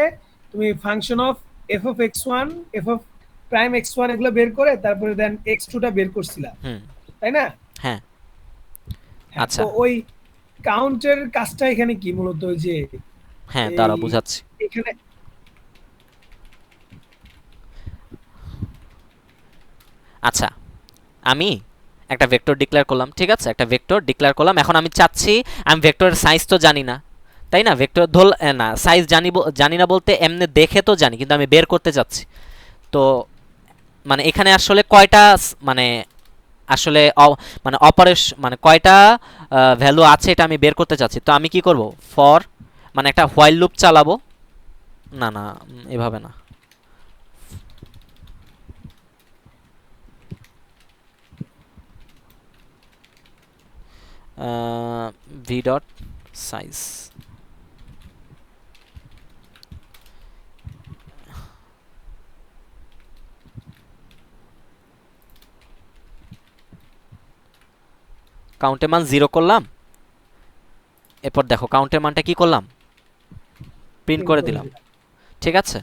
তুমি function of F of x one, f of prime x one এগুলো বের করে তারপরে দেন এক্স টু টা বের করছিলা, হুম তাই না? হ্যাঁ হ্যাঁ, আচ্ছা তো ওই কাউন্টের কাজটা এখানে কি মূলত ওই যে হ্যাঁ এই দাঁড়া বুঝাচ্ছি। এখানে আচ্ছা আমি একটা ভেক্টর ডিক্লেয়ার করলাম, ঠিক আছে, একটা ভেক্টর ডিক্লেয়ার করলাম। এখন আমি চাচ্ছি, আমি ভেক্টরের সাইজ তো জানি না, তাই না? ভেক্টর না সাইজ জানি না বলতে এমনি দেখে তো জানি, কিন্তু আমি বের করতে চাচ্ছি। তো মানে এখানে আসলে কয়টা মানে আসলে মানে মানে কয়টা ভ্যালু আছে এটা আমি বের করতে চাচ্ছি। তো আমি কি করব, ফর মানে একটা হোয়াইল লুপ চালাবো। না না এভাবে না, ভি ডট সাইজ, কাউন্টের মান 0 করলাম। এরপর দেখো কাউন্টের মানটা কি করলাম, প্রিন্ট প্রিন্ট করে করে দিলাম, দিলাম। ঠিক আছে।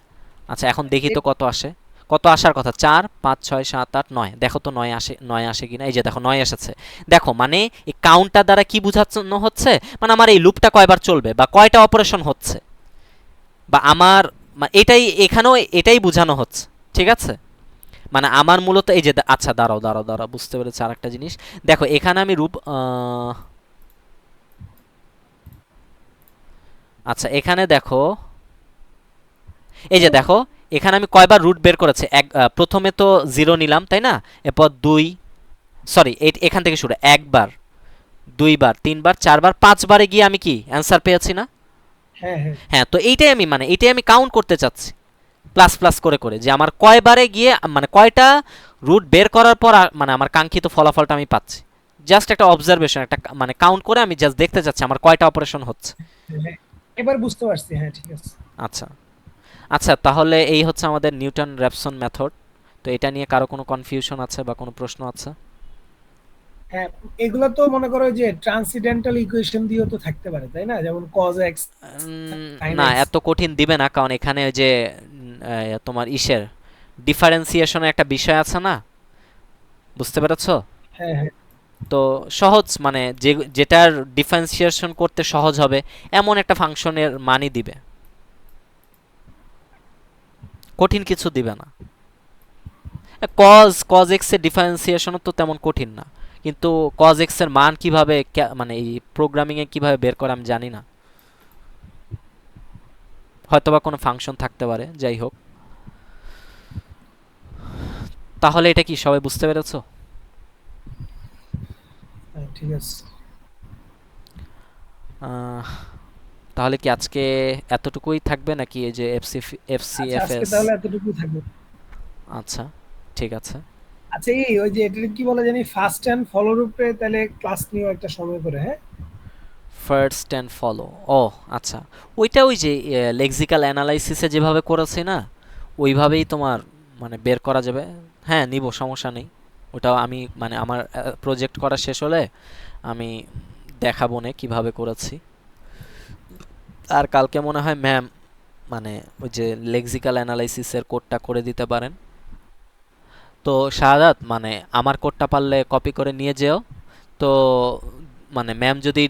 আচ্ছা এখন দেখি তো কত আসে, কত আসার কথা, 4 5 6 7 8 9, দেখো তো 9 আসে, 9 আসে কিনা। এই যে দেখো 9 এসেছে। দেখো মানে এই কাউন্টটা দ্বারা কি বোঝানো হচ্ছে, মানে আমার এই লুপটা কয়বার চলবে বা কয়টা অপারেশন হচ্ছে, বা আমার এটাই এখানেও এটাই বোঝানো হচ্ছে, ঠিক আছে। মানে আমার মূলত এই যে আচ্ছা দাঁড়াও দাঁড়াও দাঁড়াও, বুঝতে পেরেছি আরেকটা জিনিস। দেখো এখানে আমি রূপ আচ্ছা এখানে দেখো, এই যে দেখো এখানে আমি কয়বার রুট বের করেছি, প্রথমে তো 0 নিলাম, তাই না? এরপর 2, সরি এখান থেকে শুরু, একবার, দুইবার, তিনবার, চারবার, পাঁচবারে গিয়ে আমি কি অ্যান্সার পেয়েছি না? হ্যাঁ হ্যাঁ হ্যাঁ, তো এইটাই আমি কাউন্ট করতে চাচ্ছি প্লাস প্লাস করে করে, যে আমার কয়বারে গিয়ে মানে কয়টা রুট বের করার পর মানে আমার কাঙ্ক্ষিত ফলাফলটা আমি পাচ্ছি। জাস্ট একটা অবজারভেশন, একটা মানে কাউন্ট করে আমি জাস্ট দেখতে চাচ্ছি আমার কয়টা অপারেশন হচ্ছে। হ্যাঁ, এবার বুঝতে পারছি, হ্যাঁ ঠিক আছে। আচ্ছা আচ্ছা, তাহলে এই হচ্ছে আমাদের নিউটন র্যাপসন মেথড। তো এটা নিয়ে কারো কোনো কনফিউশন আছে বা কোনো প্রশ্ন আছে? হ্যাঁ, এগুলো তো মনে করো যে ট্রান্সিডেন্টাল ইকুয়েশন দিয়েও তো থাকতে পারে, তাই না? যেমন cos x sin না x। এত কঠিন দিবে না, কারণ এখানে ওই যে তোমার ইসের ডিফারেন্সিয়েশনের একটা বিষয় আছে না, বুঝতে পেরেছো? হ্যাঁ হ্যাঁ তো সহজ মানে যেটার ডিফারেন্সিয়েশন করতে সহজ হবে এমন একটা ফাংশনের মানই দিবে, কঠিন কিছু দিবে না। cos x এর ডিফারেন্সিয়েশনও তো তেমন কঠিন না, কিন্তু cos x এর মান কিভাবে মানে এই প্রোগ্রামিং এ কিভাবে বের করে আমি জানি না, হয়তোবা কোনো ফাংশন থাকতে পারে, যাই হোক। তাহলে এটা কি সবাই বুঝতে পেরেছো? হ্যাঁ, ঠিক আছে। আহ, তাহলে কি আজকে এতটুকুই থাকবে নাকি এই যে আচ্ছা আজকে এফসিএফএস? তাহলে এতটুকু থাকবে। আচ্ছা ঠিক আছে। আচ্ছা এই ওই যে এটা কি বলে জানি, ফার্স্ট এন্ড ফলো রূপে তাহলে ক্লাস নিও একটা সময় করে, হ্যাঁ। ফার্স্ট অ্যান্ড ফলো, ও আচ্ছা, ওইটা ওই যে লেক্সিক্যাল অ্যানালাইসিসে যেভাবে করেছি না, ওইভাবেই তোমার মানে বের করা যাবে। হ্যাঁ নিব, সমস্যা নেই। ওটাও আমি মানে আমার প্রজেক্ট করা শেষ হলে আমি দেখাবো না কিভাবে করেছি। আর কালকে মনে হয় ম্যাম মানে ওই যে লেক্সিক্যাল অ্যানালাইসিসের কোডটা করে দিতে পারেন। তো শাহাদাত মানে আমার কোডটা পারলে কপি করে নিয়ে যেও। তো মানে ম্যাম যদি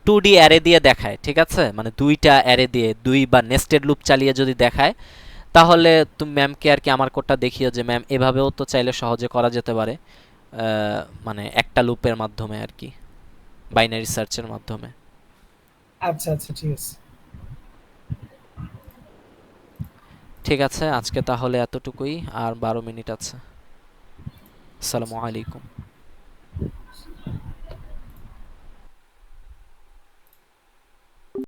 2D অ্যারে দিয়ে দেখায়, ঠিক আছে, মানে দুইটা অ্যারে দিয়ে দুই বা নেস্টেড লুপ চালিয়ে যদি দেখায়, তাহলে তুমি ম্যামকে আর কি আমার কোডটা দেখিও যে ম্যাম এভাবেও তো চাইলে সহজে করা যেতে পারে, মানে একটা লুপের মাধ্যমে আর কি, বাইনারি সার্চের মাধ্যমে। আচ্ছা আচ্ছা ঠিক আছে। ঠিক আছে আজকে তাহলে এতটুকুই, আর 12 মিনিট আছে। আসসালামু আলাইকুম।